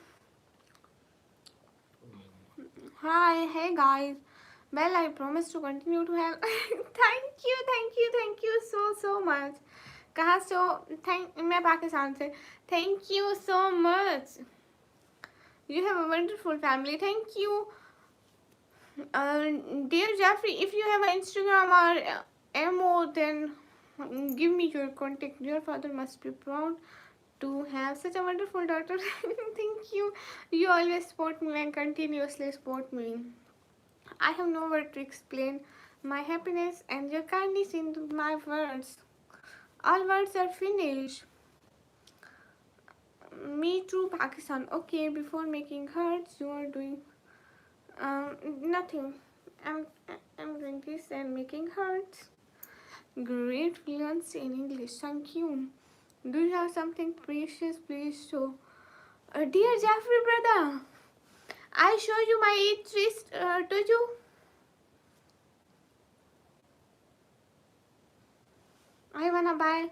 Hi, hey guys. Well, I promise to continue to help. Thank you so much. कहाँ से हो? मैं पाकिस्तान से. Thank you so much. You have a wonderful family. Thank you. Dear Jeffrey, if you have an Instagram or MO, then give me your contact. Your father must be proud to have such a wonderful daughter. Thank you. You always support me and continuously support me. I have no word to explain my happiness and your kindness in my words. All words are finished. Me too, Pakistan. Okay, before making hearts, you are doing nothing. I'm doing this and making hearts. Great fluency in English. Thank you. Do you have something precious? Please show. Dear Jeffrey brother, I show you my Eid twist to you. I wanna buy.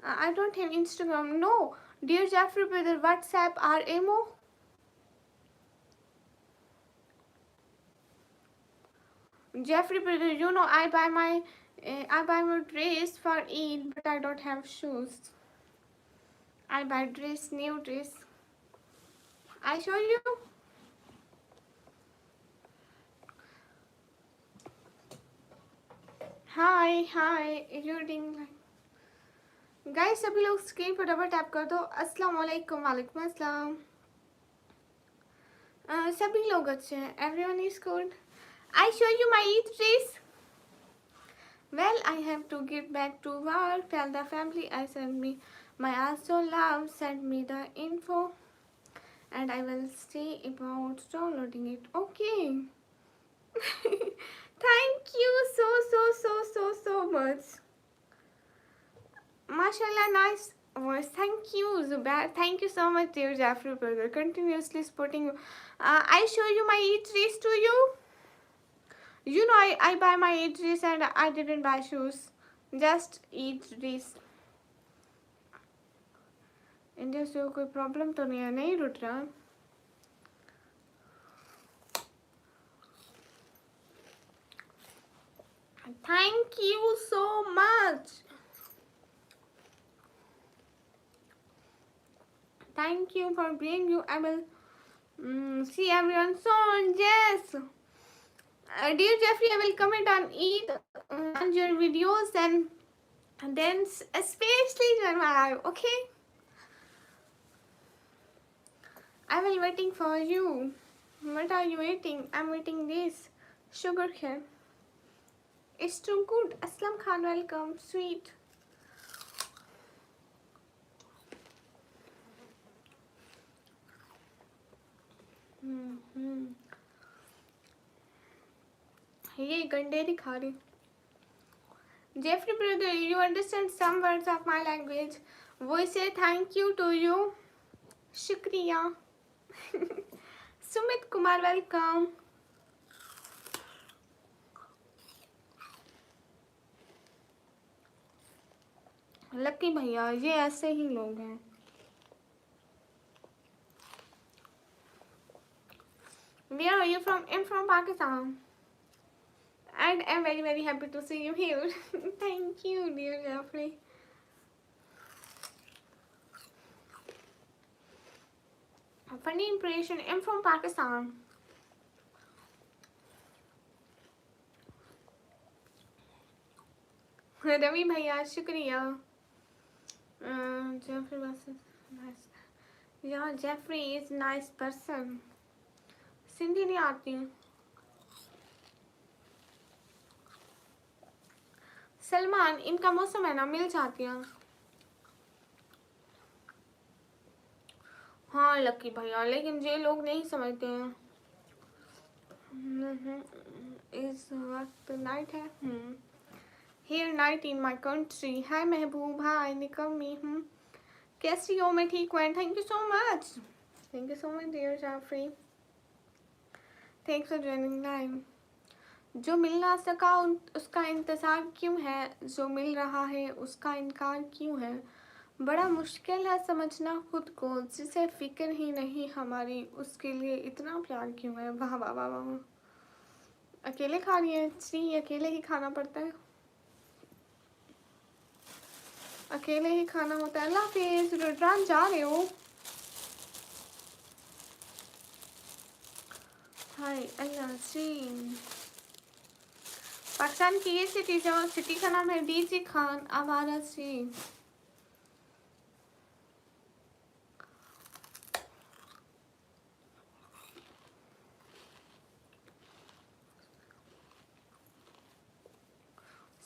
I don't have Instagram. No, dear Jeffrey brother, WhatsApp or MO. Jeffrey, you know, I buy my dress for Eid, but I don't have shoes. I buy dress, new dress. I show you. Hi, reading. Guys सभी लोग screen पर double tap कर दो. अस्सलाम वालेकुम. वालेकुम अस्सलाम. सभी लोग अच्छे हैं. Everyone is good. I show you my Eid dress. Well, I have to get back to work. Tell the family I send me my also love. Send me the info, and I will see about downloading it. Okay. Thank you so much. Mashallah, nice voice. Thank you, Zubair. Thank you so much, dear Jeffrey brother. Continuously supporting you. I show you my Eid dress to you. You know, I buy my Eid dress and I didn't buy shoes. Just Eid dress. India से कोई problem तो नहीं है. नहीं root रहा. Thank you so much. Thank you for being you. I will see everyone soon. Yes. Dear Jeffrey, I will comment on Eid on your videos and then especially when I live. Okay. I will waiting for you. What are you eating? I'm eating this sugar cane. It's too good. Aslam Khan, welcome. Sweet. ये गंडेरी खा रही. Jeffrey brother, you understand some words of my language. We say thank you to you. Shukriya. Sumit Kumar, welcome. Lucky भैया, ये ऐसे ही लोग हैं. Where are you from? I'm from Pakistan. And I'm very happy to see you here. Thank you, dear Jeffrey. Funny impression. I'm from Pakistan. Ravi भैया शुक्रिया. Jeffrey was nice. Yeah, Jeffrey is nice person. Sindhi नहीं आती. सलमान, इनका मौसम है ना, मिल जाती है. हाँ लकी भैया, लेकिन ये लोग नहीं समझते हैं. इस वक्त नाइट है. Here night in my country. Hi महबूब. हाय निकम्मी. कैसी हो? मैं ठीक हूँ. Thank you so much. Thank you so much, dear Jeffrey. Thanks for joining live. जो मिल ना सका उसका इंतज़ार क्यों है, जो मिल रहा है उसका इनकार क्यों है. बड़ा मुश्किल है समझना खुद को, जिसे फिक्र ही नहीं हमारी उसके लिए इतना प्यार क्यों है. वाह वाह वाह वाह. अकेले खा रही है श्री. अकेले ही खाना पड़ता है. अकेले ही खाना होता है. अल्लाह हाफिज़. रुद्रान जा रहे हो? हाय अल्लाह श्री. पाकिस्तान की ये सिटी का नाम है डीजी खान आवारा श्री.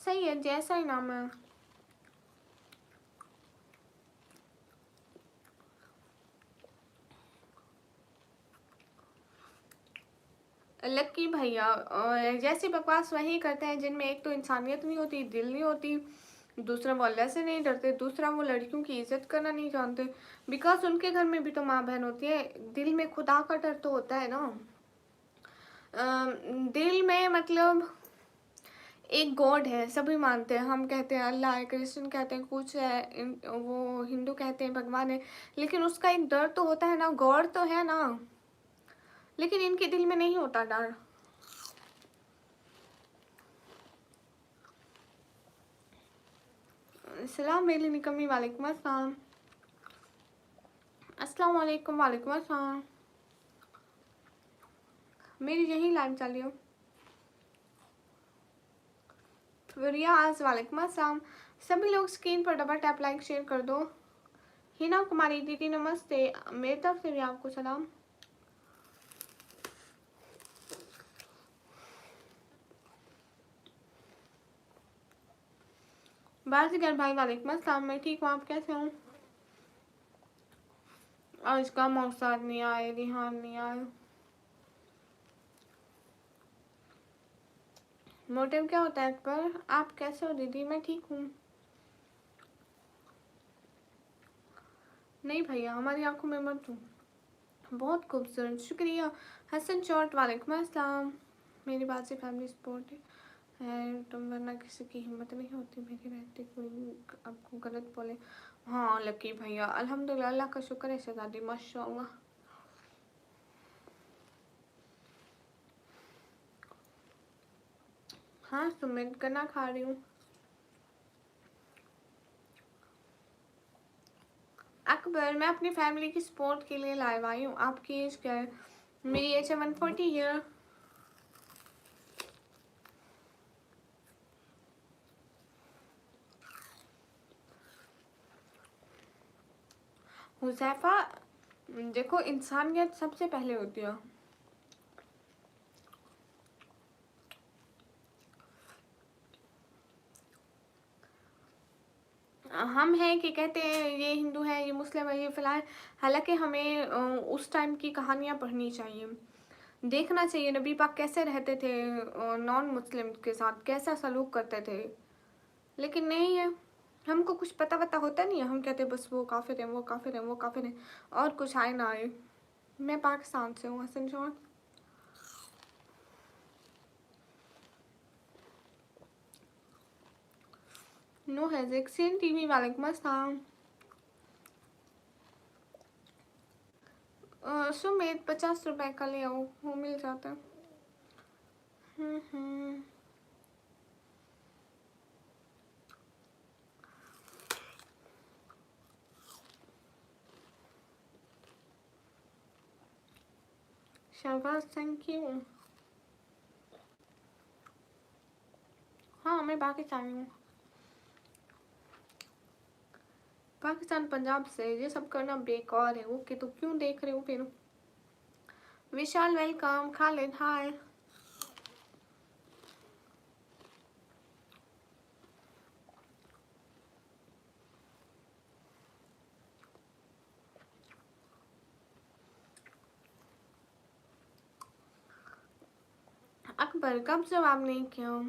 सही है, जैसा ही नाम है. लकी भैया जैसी बकवास वही करते हैं जिनमें एक तो इंसानियत नहीं होती, दिल नहीं होती. दूसरा वो अल्लाह से नहीं डरते. दूसरा वो लड़कियों की इज्जत करना नहीं जानते. बिकॉज उनके घर में भी तो माँ बहन होती है. दिल में खुदा का डर तो होता है ना. दिल में मतलब एक गॉड है, सभी मानते हैं. हम कहते हैं अल्लाह है, क्रिश्चियन कहते हैं कुछ है, वो हिंदू कहते हैं भगवान है. लेकिन उसका एक डर तो होता है ना. गॉड तो है ना, लेकिन इनके दिल में नहीं होता डर. सलाम मेरी निकम्मी, वालेकुम अस्सलाम। अस्सलाम वालेकुम, वालेकुम अस्सलाम। मेरी यही लाइव चल रही हो। रियाज वालेकुम अस्सलाम। सभी लोग स्क्रीन पर डबल टैप लाइक शेयर कर दो। हिना कुमारी दीदी नमस्ते, मेरी तरफ से भी आपको सलाम। बाजीगर भाई वालेकुम अस्सलाम, मैं ठीक हूँ, आप कैसे हो? और इसका मौसाद नहीं आए, रिहान नहीं आए। मोटिव क्या होता है पर? आप कैसे हो दीदी? मैं ठीक हूँ। नहीं भैया, हमारी आंखों में मत हूँ। बहुत खूबसूरत, शुक्रिया। हसन चौट वालेकुम अस्सलाम। मेरी बात से फैमिली सपोर्ट है तुम, वरना किसी की हिम्मत नहीं होती मेरी रहती कोई आपको गलत बोले। हाँ लकी भैया, अल्हम्दुलिल्लाह, अल्लाह का शुक्र है शहजादी, माशाल्लाह। हाँ सुमित, गन्ना खा रही हूँ। अकबर, मैं अपनी फैमिली की सपोर्ट के लिए लाइव आई हूँ। आपकी एज क्या है? मेरी एज है 140 ईयर। हुज़ैफा, देखो इंसानियत सबसे पहले होती है। हम हैं कि कहते हैं ये हिंदू है, ये मुस्लिम है, ये फ़िलहाल, हालांकि हमें उस टाइम की कहानियाँ पढ़नी चाहिए, देखना चाहिए नबी पाक कैसे रहते थे नॉन मुस्लिम के साथ, कैसा सलूक करते थे। लेकिन नहीं है, हमको कुछ पता वता होता नहीं है, हम कहते बस वो काफिर हैं, वो काफिर हैं, वो काफिर हैं, और कुछ आए ना आए। मैं पाकिस्तान से हूँ, हसन शॉट। नो हेजिक्सिन टीवी, वालेकुम अस्सलाम। सुमित 50 रुपए का ले आओ, वो मिल जाता है। हम्म। शाबाश, थैंक यू। हाँ मैं पाकिस्तानी हूँ, पाकिस्तान पंजाब से। ये सब करना बेकार है। ओके तो क्यों देख रहे हो फिर? विशाल वेलकम, खालिद हाय। अकबर, कब जवाब नहीं किया?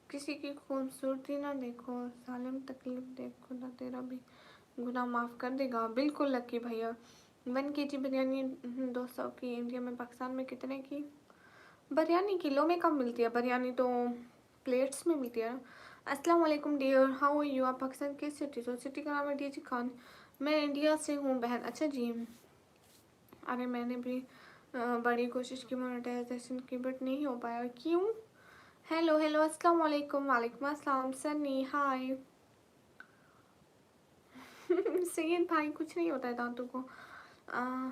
किसी की खूबसूरती ना देखो, सालिम तकलीफ देख, खुदा तेरा भी गुनाह माफ़ कर देगा। बिल्कुल लकी भैया। 1 kg बिरयानी 200 की, इंडिया में पाकिस्तान में कितने की? बिरयानी किलो में कम मिलती है, बिरयानी तो प्लेट्स में मिलती है। अस्सलाम वालेकुम डियर, हाउ आर यू? आप पाकिस्तान किस सिटी से? सिटी का नाम है डीजी खान। मैं इंडिया से हूँ बहन। अच्छा जी। अरे मैंने भी बड़ी कोशिश की मोनेटाइजेशन की, बट नहीं हो पाया। क्यों? हेलो हेलो, अस्सलाम वालेकुम, वालेकुम अस्सलाम। सनी हाय। सैयद भाई, कुछ नहीं होता है दांतों को,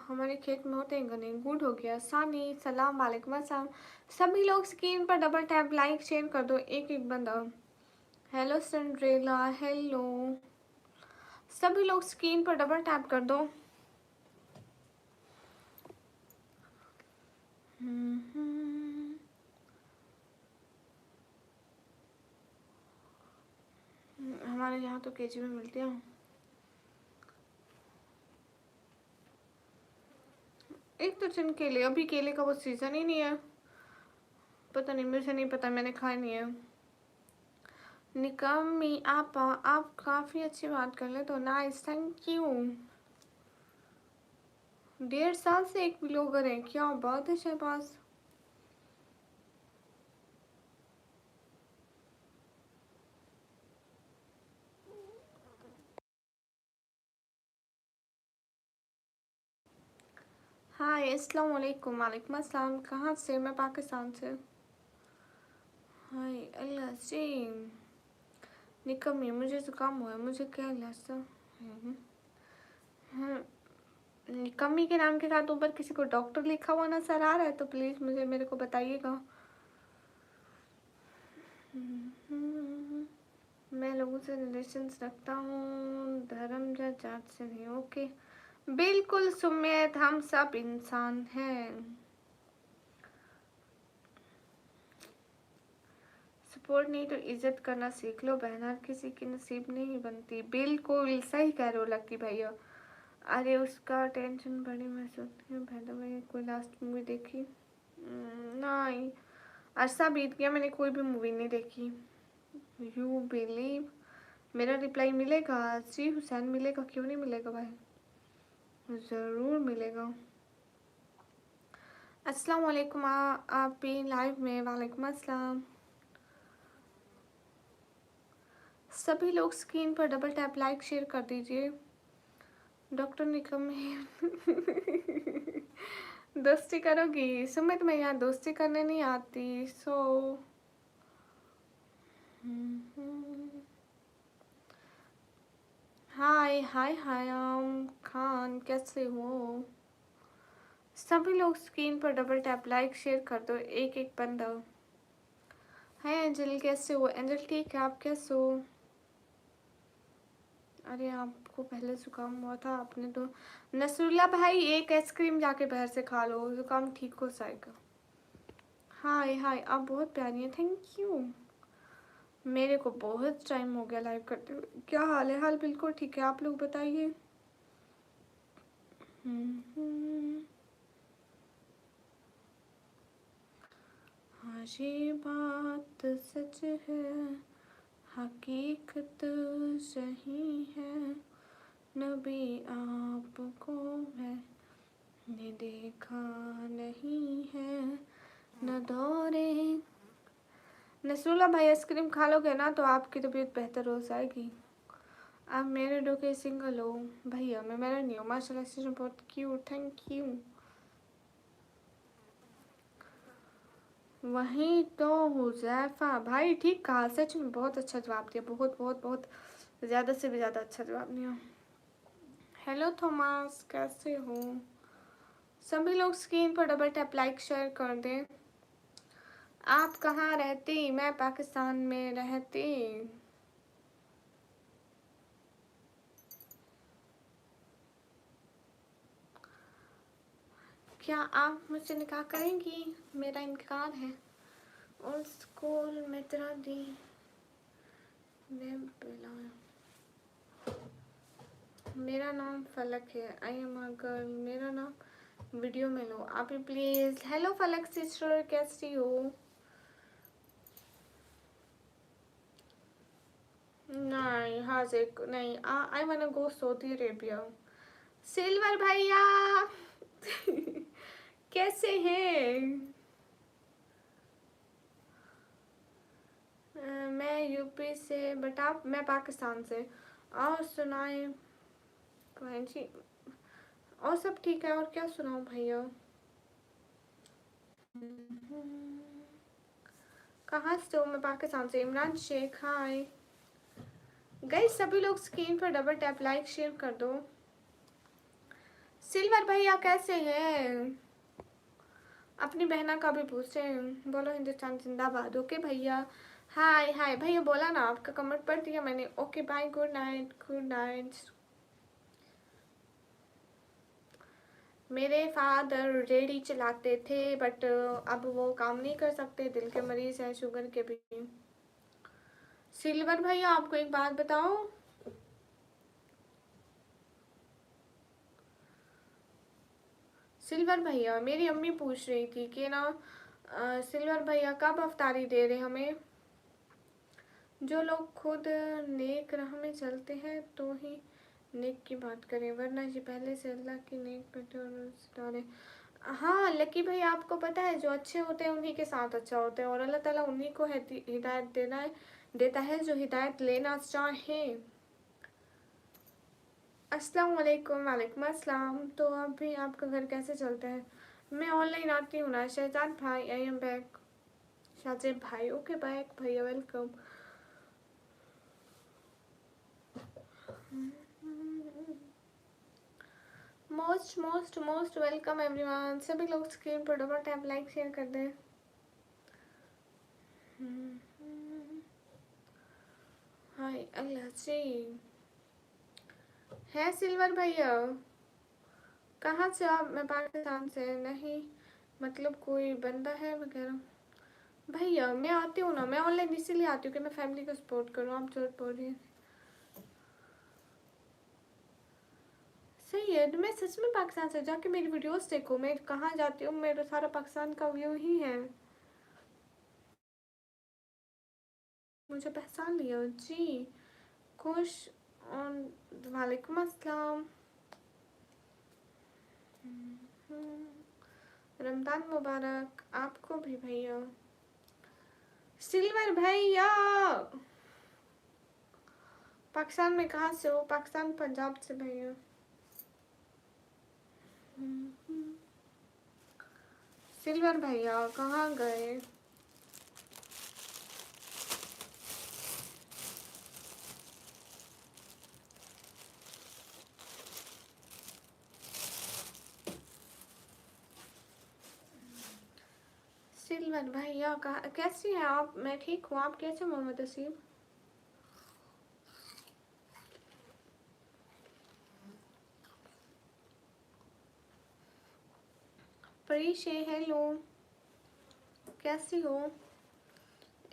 हमारे खेत में होते हैं गने। गुड हो गया। सानी सलाम, वालेकुम अस्सलाम। सभी लोग स्क्रीन पर डबल टैप लाइक शेयर कर दो, एक एक बंदा। Hello Cinderella, hello. सभी लोग स्क्रीन पर डबल टैप कर दो। हमारे यहाँ तो केजी में मिलती है। एक तो चिन केले, अभी केले का वो सीजन ही नहीं है। पता नहीं, मुझे नहीं पता, मैंने खाया नहीं है। निकम्मी आपा, आप काफ़ी अच्छी बात कर ले तो। Nice, thank you. 1.5 साल से एक ब्लॉगर है, क्या बात है शहबाज। हाय, अस्सलाम वालेकुम, वालेकुम अस्सलाम। कहाँ से? मैं पाकिस्तान से। हाय अल्लाह से। निकम्मी, मुझे जुकाम हुआ है, मुझे क्या इलाज था? हाँ, निकम्मी के नाम के साथ ऊपर किसी को डॉक्टर लिखा हुआ नजर आ रहा है तो प्लीज़ मेरे को बताइएगा। मैं लोगों से रिलेशंस रखता हूँ, धर्म या जात से नहीं। ओके, बिल्कुल सुमित, हम सब इंसान हैं। सपोर्ट नहीं तो इज्जत करना सीख लो बहन, हर किसी की नसीब नहीं बनती। बिल्कुल सही कह रहे हो लकी भैया। अरे उसका टेंशन बड़ी महसूस होती है। भाई मैंने कोई लास्ट मूवी देखी? नहीं, अरसा बीत गया, मैंने कोई भी मूवी नहीं देखी। यू बिलीव मेरा रिप्लाई मिलेगा? जी हुसैन मिलेगा, क्यों नहीं मिलेगा भाई, ज़रूर मिलेगा। अस्सलाम वालेकुम, आप भी लाइव में? वालेकुम अस्सलाम। सभी लोग स्क्रीन पर डबल टैप लाइक शेयर कर दीजिए। डॉक्टर निकम्मी दोस्ती करोगी? सुमित मैं यहाँ दोस्ती करने नहीं आती। हाय हाय हाय खान, कैसे हो? सभी लोग स्क्रीन पर डबल टैप लाइक शेयर कर दो, एक एक बंदा। हाय एंजल, कैसे हो? एंजल ठीक है, आप कैसे हो? अरे आपको पहले जुकाम हुआ था, आपने तो। नसरुल्ला भाई, एक आइसक्रीम जाके बाहर से खा लो, जुकाम ठीक हो जाएगा। हाय हाय, आप बहुत प्यारी हैं, थैंक यू। मेरे को बहुत टाइम हो गया लाइव करते हुए। क्या हाल है? हाल बिल्कुल ठीक है, आप लोग बताइए। हाँ ये बात सच है, हकीकत सही है, नबी आपको मैंने देखा नहीं है, न दौरे। नसरुल्ला भाई आइसक्रीम खा लोगे ना तो आपकी तबीयत बेहतर हो जाएगी। आप मेरे डो के सिंगल हो? भैया मैं मेरा नहीं हूँ माशाल्लाह से, बहुत क्यूट, थैंक यू। वहीं तो हुज़ैफा भाई, ठीक कहा, सच में बहुत अच्छा जवाब दिया, बहुत बहुत बहुत ज़्यादा से भी ज़्यादा अच्छा जवाब दिया। हेलो थॉमस, कैसे हो? सभी लोग स्क्रीन पर डबल टैप लाइक शेयर कर दें। आप कहाँ रहती? मैं पाकिस्तान में रहती। क्या आप मुझसे निकाह करेंगी? मेरा इनकार है। और स्कूल में तेरा दी मेरा नाम फलक है, आई एम अ गर्ल। मेरा नाम वीडियो में लो आप ही प्लीज। हेलो फलक सिस्टर, कैसी हो? नहीं हाजिर नहीं, आई वांना गो सऊदी अरेबिया। सिल्वर भैया कैसे हैं? मैं यूपी से, बट आप, मैं पाकिस्तान से। और सुनाए बहन जी? और सब ठीक है, और क्या सुनाऊं भैया? कहाँ से हो? मैं पाकिस्तान से। इमरान शेख, हाय गाइस, सभी लोग स्क्रीन पर डबल टैप लाइक शेयर कर दो। सिल्वर भैया कैसे हैं? अपनी बहना का भी पूछे, बोलो हिंदुस्तान जिंदाबाद। ओके भैया, हाय हाय भैया, बोला ना, आपका कमेंट पढ़ दिया मैंने। Okay bye, good night, good night. मेरे फादर रेडी चलाते थे बट अब वो काम नहीं कर सकते, दिल के मरीज हैं, शुगर के भी। सिल्वर भैया आपको एक बात बताओ, सिल्वर भैया मेरी अम्मी पूछ रही थी कि ना सिल्वर भैया कब अफ्तारी दे रहे हमें। जो लोग खुद नेक राह में चलते हैं तो ही नेक की बात करें, वरना जी पहले से अल्लाह की नेक बेटे और सितारे। हाँ लकी भाई, आपको पता है जो अच्छे होते हैं उन्हीं के साथ अच्छा होता है, और अल्लाह ताला उन्हीं को हिदायत देता है जो हिदायत लेना चाहे। अस्सलाम वालेकुम। वालेकुम अस्सलाम। तो अभी आपका घर कैसे चलता है? मैं ऑनलाइन आती हूँ ना शहजाद भाई, आई एम बैक। शाजिब भाई, ओके बैक भैया, welcome. Most most most welcome everyone. सभी लोग स्क्रीन पर डबल टैप लाइक शेयर कर दें। हाय अल्लाह जी है सिल्वर भैया, कहाँ से आप? मैं पाकिस्तान से। नहीं मतलब कोई बंदा है वगैरह? भैया मैं आती हूँ ना, मैं ऑनलाइन इसीलिए आती हूँ कि मैं फैमिली को सपोर्ट करूँ। आप झूठ बोल रही हैं। सही है, मैं सच में पाकिस्तान से। जाके मेरी वीडियोस देखो, मैं कहाँ जाती हूँ मेरा सारा पाकिस्तान का व्यू ही है। मुझे पहचान लिया जी, खुश। वालेकुम अस्सलाम। रमजान मुबारक आपको भी भैया। सिल्वर भैया पाकिस्तान में कहाँ से हो? पाकिस्तान पंजाब से भैया। सिल्वर भैया कहाँ गए? सिल्वर भैया कहाँ? कैसी हैं आप? मैं ठीक हूँ, आप कैसे मोहम्मद असीम? परीशे हेलो, कैसी हो?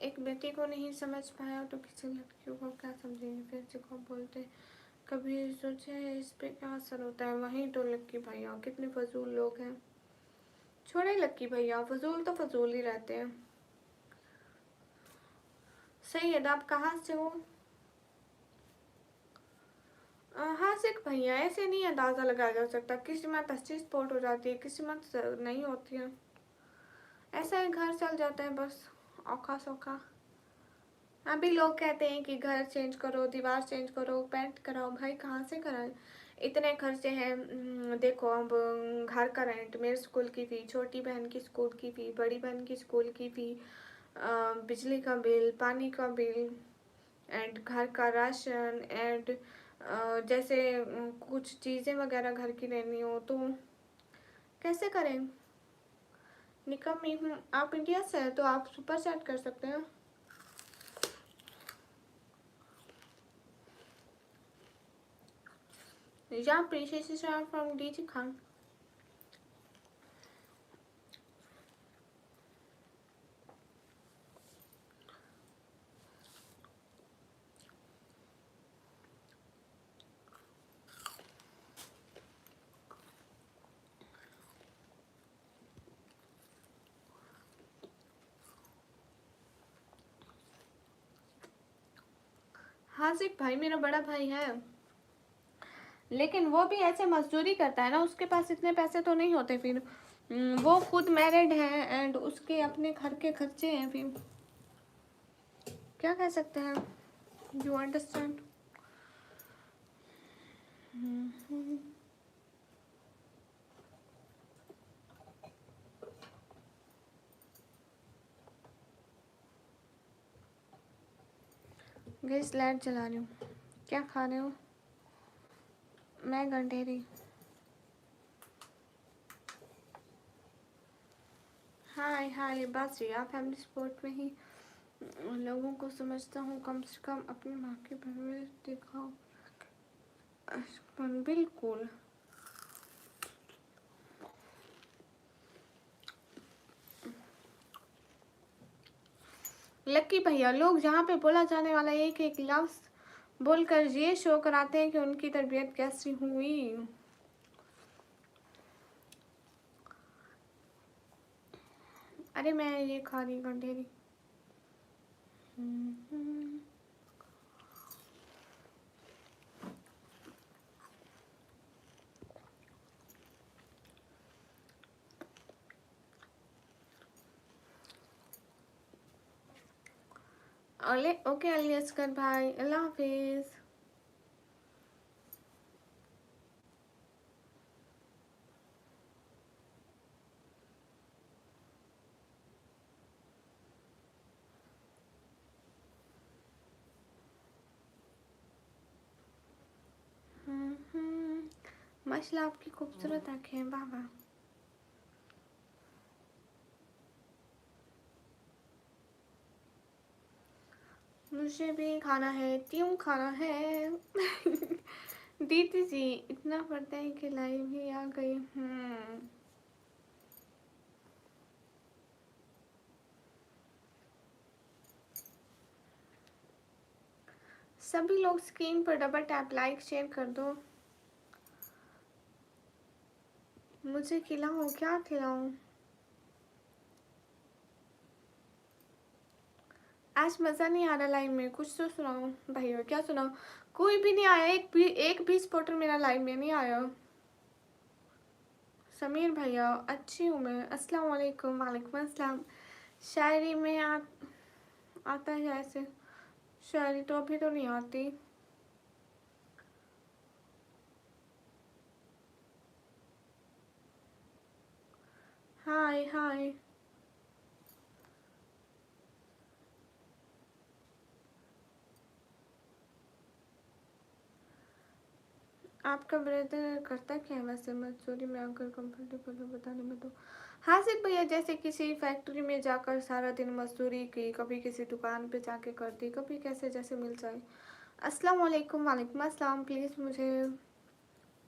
एक बेटे को नहीं समझ पाया तो किसी लड़कियों को क्या समझेंगे? फिर से को बोलते कभी सोचे इस पे क्या असर होता है? वहीं तो लक्की भैया कितने फजूल लोग हैं। छोड़े लक्की भैया, फजूल तो फजूल ही रहते हैं। सैयद आप कहाँ से हो? हाँ सिख भैया, ऐसे नहीं अंदाज़ा लगाया जा सकता। किस्मत अच्छी स्पॉट हो जाती है, किस्मत नहीं होती है। ऐसा ही घर चल जाता है बस, औखा सौखा। अभी लोग कहते हैं कि घर चेंज करो, दीवार चेंज करो, पेंट कराओ। भाई कहाँ से कराएं? इतने खर्चे हैं। देखो अब घर का रेंट, मेरे स्कूल की फ़ी, छोटी बहन की स्कूल की फ़ी, बड़ी बहन की स्कूल की फ़ी, बिजली का बिल, पानी का बिल, एंड घर का राशन, एंड जैसे कुछ चीज़ें वगैरह घर की लेनी हो तो कैसे करें? निकम्मी हूँ। आप इंडिया से हैं तो आप सुपर चैट कर सकते हैं। या प्रीशियस फ्रॉम डीजी खान। हासिक भाई मेरा बड़ा भाई है, लेकिन वो भी ऐसे मजदूरी करता है ना, उसके पास इतने पैसे तो नहीं होते। फिर वो खुद मैरिड है एंड उसके अपने घर के खर्चे हैं। फिर क्या कह सकते हैं? You understand? गैस लाइट जला रही हूँ। क्या खा रहे हो? मैं गंडेरी। हाय हाय बस यार, फैमिली सपोर्ट में ही लोगों को समझता हूँ। कम से कम अपनी माँ की परवरिश दिखाओ। बिल्कुल। लक्की भैया, लोग जहाँ पे बोला जाने वाला एक एक लफ्ज बोलकर ये शो कराते हैं कि उनकी तरबियत कैसी हुई। अरे मैं ये खा रही गंडेरी। ओके अली असगर भाई, अल्लाह हाफिज। माशाल्लाह आपकी खूबसूरत आंखें हैं, वाह वाह। मुझे भी खाना है, क्यों खाना है। दीदी जी इतना पड़ता है कि लाइव ही आ गई। सभी लोग स्क्रीन पर डबल टैप लाइक शेयर कर दो। मुझे खिलाओ, क्या खिलाऊं? आज मज़ा नहीं आ रहा लाइव में, कुछ तो सुनाओ भाइयों, क्या सुनाओ? कोई भी नहीं आया, एक भी सपोर्टर मेरा लाइव में नहीं आया। समीर भैया अच्छी हूँ मैं, अस्सलाम वालेकुम। वालेकुम अस्सलाम। शायरी में आता है ऐसे? शायरी तो अभी तो नहीं आती। हाय हाय। आपका ब्रदर करता क्या है वैसे मजदूरी में, अगर कंफर्टेबल हो बताने में तो? हासिफ भैया जैसे किसी फैक्ट्री में जाकर सारा दिन मजदूरी की, कभी किसी दुकान पे जाके करती, कभी कैसे जैसे मिल जाए। अस्सलाम वालेकुम। वालेकुम अस्सलाम। प्लीज़ मुझे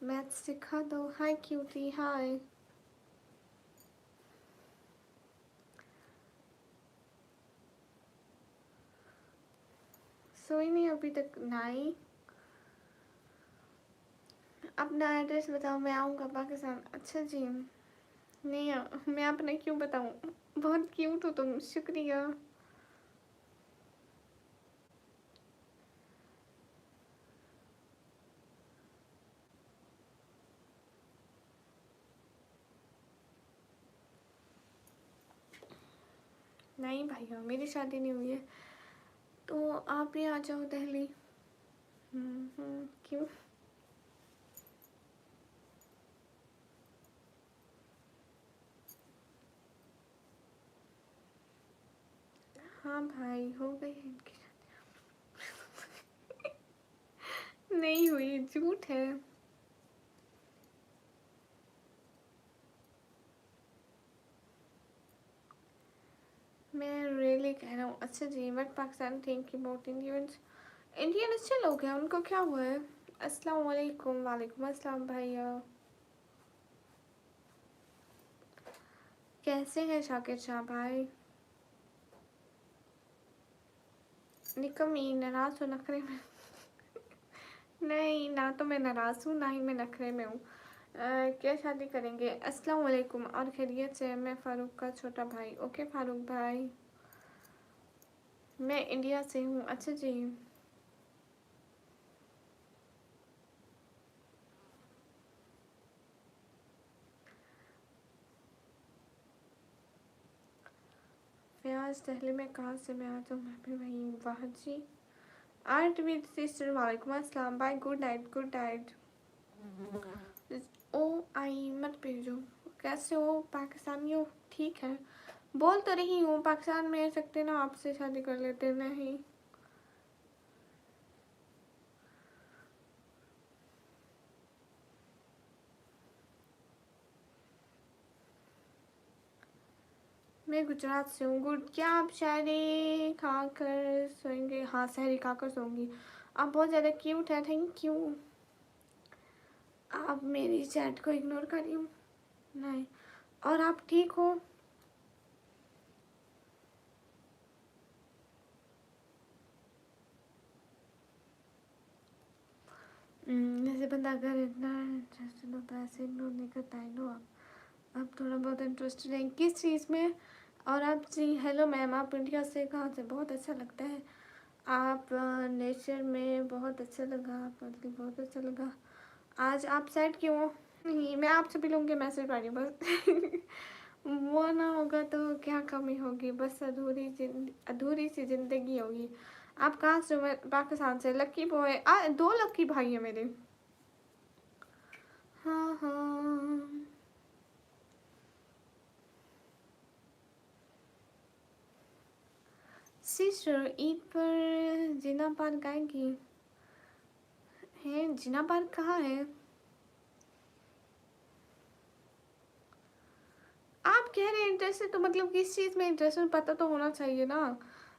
मैथ सिखा दो। हाय क्यूटी हाय। सोई नहीं अभी तक? नहीं। अपना एड्रेस बताओ, मैं आऊँगा पाकिस्तान। अच्छा जी। नहीं मैं अपना क्यों बताऊँ, बहुत क्यूट हो तुम, शुक्रिया। नहीं भैया मेरी शादी नहीं हुई है, तो आप भी आ जाओ दिल्ली। क्यों? हाँ भाई हो गई है इनकी शादी। नहीं हुई, झूठ है। मैं रियली कह रहा हूँ। अच्छा जी, but Pakistan think about Indians. Indian अच्छे लोग हैं, उनको क्या हुआ है? अस्सलाम वालेकुम। वालेकुम अस्सलाम भैया। कैसे हैं शाकिर शाह भाई? निकम्मी नाराज हो नखरे में? नहीं ना, तो मैं नाराज हूँ ना ही मैं नखरे में हूँ। क्या शादी करेंगे? अस्सलाम वालेकुम। और खैरियत से? मैं फ़ारूक का छोटा भाई। ओके फ़ारूक भाई। मैं इंडिया से हूँ। अच्छा जी। फयाज दिल्ली में कहाँ से? मैं आ जाऊँ, मैं भी वहीं हूँ। वाह जी। Art with sister. वालेकुम अस्सलाम भाई। Good night good night. ओ आई मत भेजो। कैसे हो? पाकिस्तानी हो? ठीक है। बोल तो रही हूँ पाकिस्तान में रह सकते ना, आपसे शादी कर लेते। नहीं मैं गुजरात से हूँ। गुड। क्या आप शायरी खा कर सोएंगे? हाँ शहरी खा कर सोऊंगी। आप बहुत ज़्यादा क्यूट है, थैंक यू। आप मेरी चैट को इग्नोर कर रही हूँ? नहीं। और आप ठीक हो? जैसे बंदा अगर इतना इंटरेस्टेड होता है ऐसे इग्नोर नहीं करता है नो। आप थोड़ा बहुत इंटरेस्टेड हैं किस चीज़ में? और आप जी हेलो मैम, आप इंडिया से कहाँ से? बहुत अच्छा लगता है आप नेचर में, बहुत अच्छा लगा आपका दिल, बहुत अच्छा लगा। आज आप सैड क्यों हो? नहीं मैं आप सभी लोगों के मैसेज पढ़ रही हूँ बस। वो ना होगा तो क्या कमी होगी, बस अधूरी सी जिंदगी होगी। आप कहाँ से हो? मैं पाकिस्तान से। Lucky boy. दो लकी भाई है मेरे। हाँ हाँ। सिस्टर ईद पर जिना पार गाएंगी? है जिना पार कहाँ है? आप कह रहे हैं इंटरेस्टेड, तो मतलब किस चीज़ में इंटरेस्टेड पता तो होना चाहिए ना।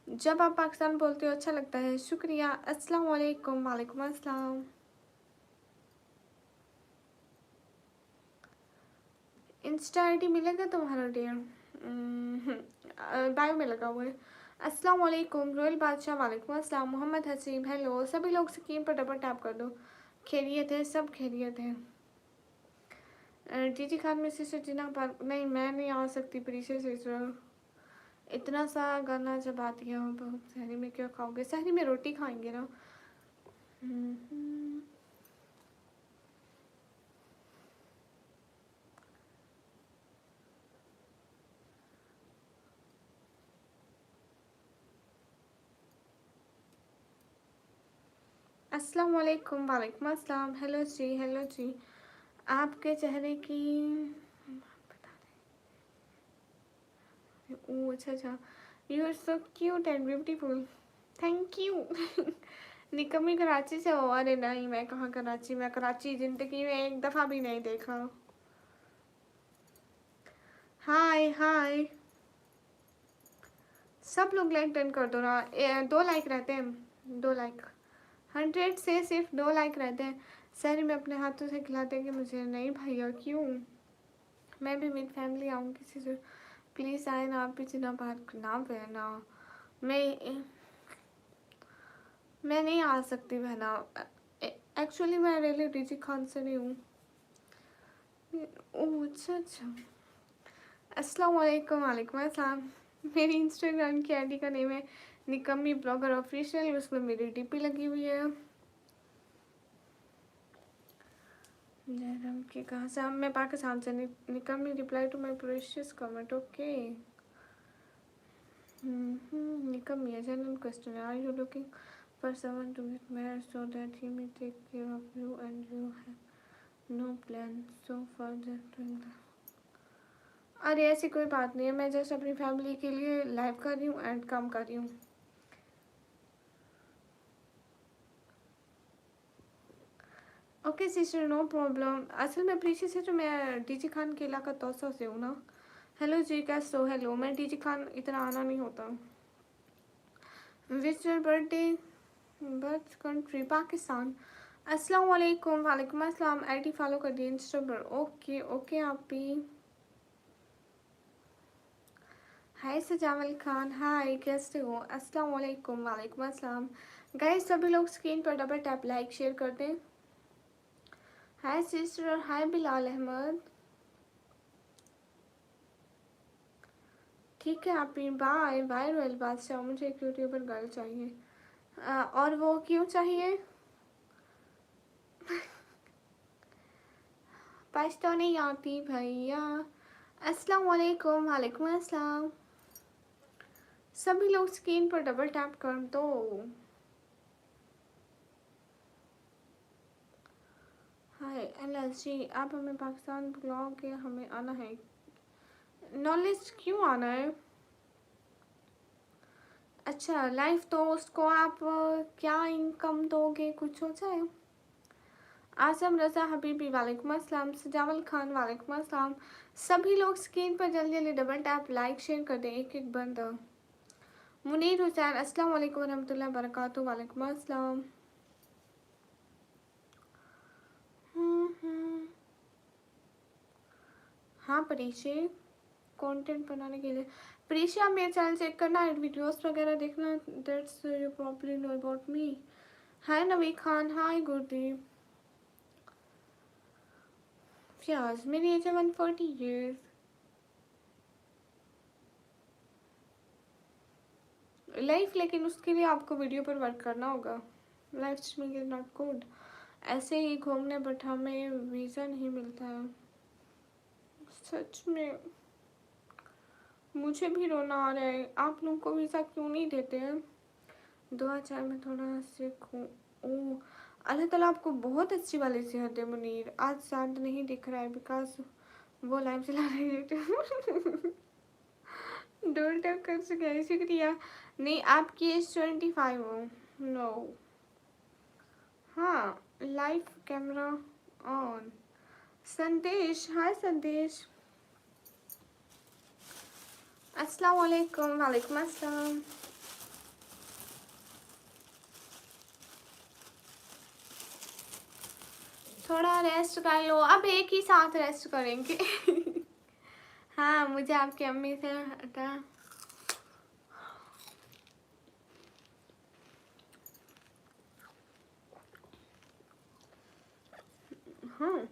जब आप पाकिस्तान बोलते हो अच्छा लगता है। शुक्रिया। अस्सलाम वालेकुम। वालेकुम अस्सलाम। इंस्टा आईडी मिलेगा तुम्हारा डियर? बायो में लगा हुआ है। अस्सलाम वालेकुम। रोयल बादशाह वालेकुम अस्सलाम। मोहम्मद हसीब हेलो। सभी लोग स्क्रीन पर डबल टैप कर दो। खैरियत है, सब खैरियत है। जीजी खान में सिस्टर जिना पर नहीं, मैं नहीं आ सकती प्रीशा सिस्टर। इतना सा गाना जब आ दिया हो बहुत। सहरी में क्या खाओगे? सहरी में रोटी खाएंगे ना। हम्म। अस्सलाम वालेकुम। वालेकुम अस्सलाम। हेलो जी, हेलो जी। आपके चेहरे की ओह अच्छा अच्छा। You are so cute and beautiful. Thank you. निकम्मी कराची से हो? अरे नहीं, मैं कहाँ कराची, मैं कराची ज़िंदगी में एक दफ़ा भी नहीं देखा। हाय हाय। सब लोग लाइक डन कर दो ना। 2 लाइक रहते हैं, 2 लाइक। 100 से सिर्फ 2 लाइक रहते हैं। सर में अपने हाथों से खिलाते हैं कि मुझे नहीं भैया क्यों। मैं भी मेरी फैमिली आऊँ किसी से। प्लीज़ आए ना, आप भी जिना बात ना बहना। मैं मैं नहीं आ सकती बहना। एक्चुअली मैं रियली डीजी खान से नहीं हूँ। ओह अच्छा अच्छा। अस्सलाम वालेकुम। वालेकुम अस्सलाम। मेरी इंस्टाग्राम की आईडी का नेम है निकम्मी ब्लॉगर ऑफिशियल। उसमें मेरी डीपी लगी हुई है। जयराम के कहाँ से? मैं पाकिस्तान से। निकम्मी reply to my precious comment. Okay. निकम्मी a genuine question. Are you looking for someone to get married so that he may take care of you and you have no plan so far that doing that? अरे ऐसी कोई बात नहीं है, मैं just अपनी family के लिए लाइव कर रही हूँ एंड काम कर रही हूँ। Okay sister, no problem. असल में प्रीशा सिस्टर, मैं डीजी खान के इलाका तोसा से हूँ ना। हेलो जी, कैसे हो? हेलो। मैं डीजी खान इतना आना नहीं होता। Which your birthday? Birth country Pakistan. अस्सलाम वालेकुम। वालेकुम अस्सलाम। आईडी फॉलो कर दिए इंस्टा पर। Okay okay. आप भी हाय सजावल खान। हाय, कैसे हो? अस्सलाम वालेकुम। वालेकुम अस्सलाम। गाइस सभी लोग स्क्रीन पर डबल टैप लाइक शेयर कर दें। Hi sister. Hi Bilal Ahmad. ठीक है आप भी। बाय बाय रॉयल बादशाह। मुझे एक यूट्यूबर गर्ल चाहिए। और वो क्यों चाहिए? पश्तो नहीं आती भैया। अस्सलाम वालेकुम। वालेकुम अस्सलाम। सभी लोग स्क्रीन पर डबल टैप कर दो। हाय एलएसजी, आप हमें पाकिस्तान बुलाओगे? हमें आना है। नॉलेज क्यों आना है? अच्छा लाइफ, तो उसको आप क्या इनकम दोगे, कुछ हो जाए? आसम रजा हबीबी वालेकुम अस्सलाम। सजावल खान वालेकुम अस्सलाम। सभी लोग स्क्रीन पर जल्दी जल्दी डबल टैप लाइक शेयर कर दें, एक एक बंद। मुनीर हुसैन अस्सलाम वालेकुम रहमतुल्लाहि बरकातहू। वालेकुम अस्सलाम। हाँ परीशे, कंटेंट बनाने के लिए। परीशा आप मेरे चैनल चेक करना, वीडियोस वगैरह देखना। That's you probably know about me. Hi Navi Khan. Hi Gurdeep. Fayaz, मेरी एज है 140 ईयर्स। लाइफ, लेकिन उसके लिए आपको वीडियो पर वर्क करना होगा। Life streaming is not good. ऐसे ही घूमने बट हमें वीज़ा नहीं मिलता है। सच में मुझे भी रोना आ रहा है। आप लोगों को वीज़ा क्यों नहीं देते हैं? 2000 में थोड़ा सीखूँ। ओह, अल्लाह ताला आपको बहुत अच्छी वाली सेहत दे मुनीर। आज चांद नहीं दिख रहा है बिकॉज वो लाइव चला रही है। डोर टैप कर चुके हैं, शुक्रिया। नहीं, आपकी एज 25 हो। नो। हाँ, लाइव कैमरा ऑन। संदेश, हाय संदेश। अस्सलाम वालेकुम। वालेकुम अस्सलाम। थोड़ा रेस्ट कर लो, अब एक ही साथ रेस्ट करेंगे। हाँ, मुझे आपकी अम्मी से हटा। हाँ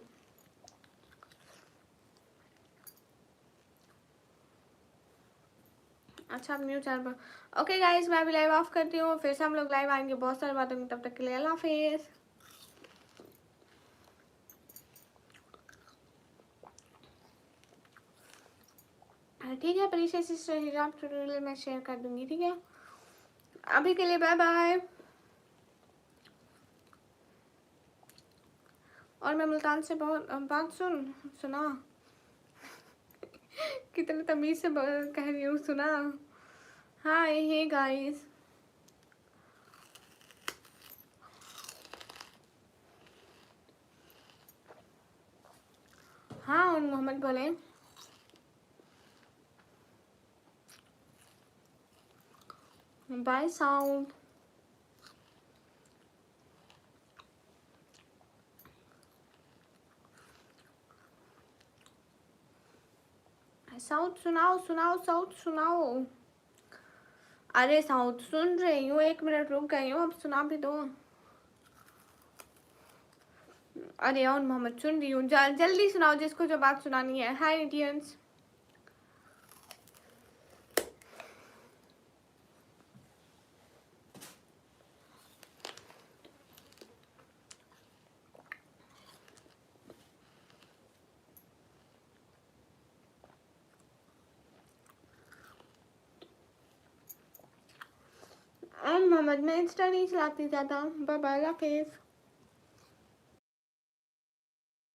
अच्छा, आप न्यू चैनल पर। ओके गाइस, मैं अभी लाइव ऑफ करती हूँ, फिर से हम लोग लाइव आएंगे बहुत सारी बातों में। तब तक के लिए अल्लाह हाफिज़। ठीक है, परिचय सिस्टर हिजाब ट्यूटोरियल मैं शेयर कर दूंगी, ठीक है। अभी के लिए बाय बाय। और मैं मुल्तान से बहुत बात सुना। कितने तमीज से कह रही हूँ, सुना। हाय हे गाइस। हाँ, और मोहम्मद बोले बाय साउंड। साउथ सुनाओ सुनाओ, साउथ सुनाओ। अरे साउथ सुन रही हूँ, 1 मिनट रुक गई हूँ, अब सुना भी दो। अरे और मोहम्मद सुन रही हूँ, जल्दी सुनाओ जिसको जो बात सुनानी है। हाय इंडियंस। और मोहम्मद, मैं इंस्टा नहीं चलाती ज़्यादा। बाय बाय, अल्लाह हाफिज़।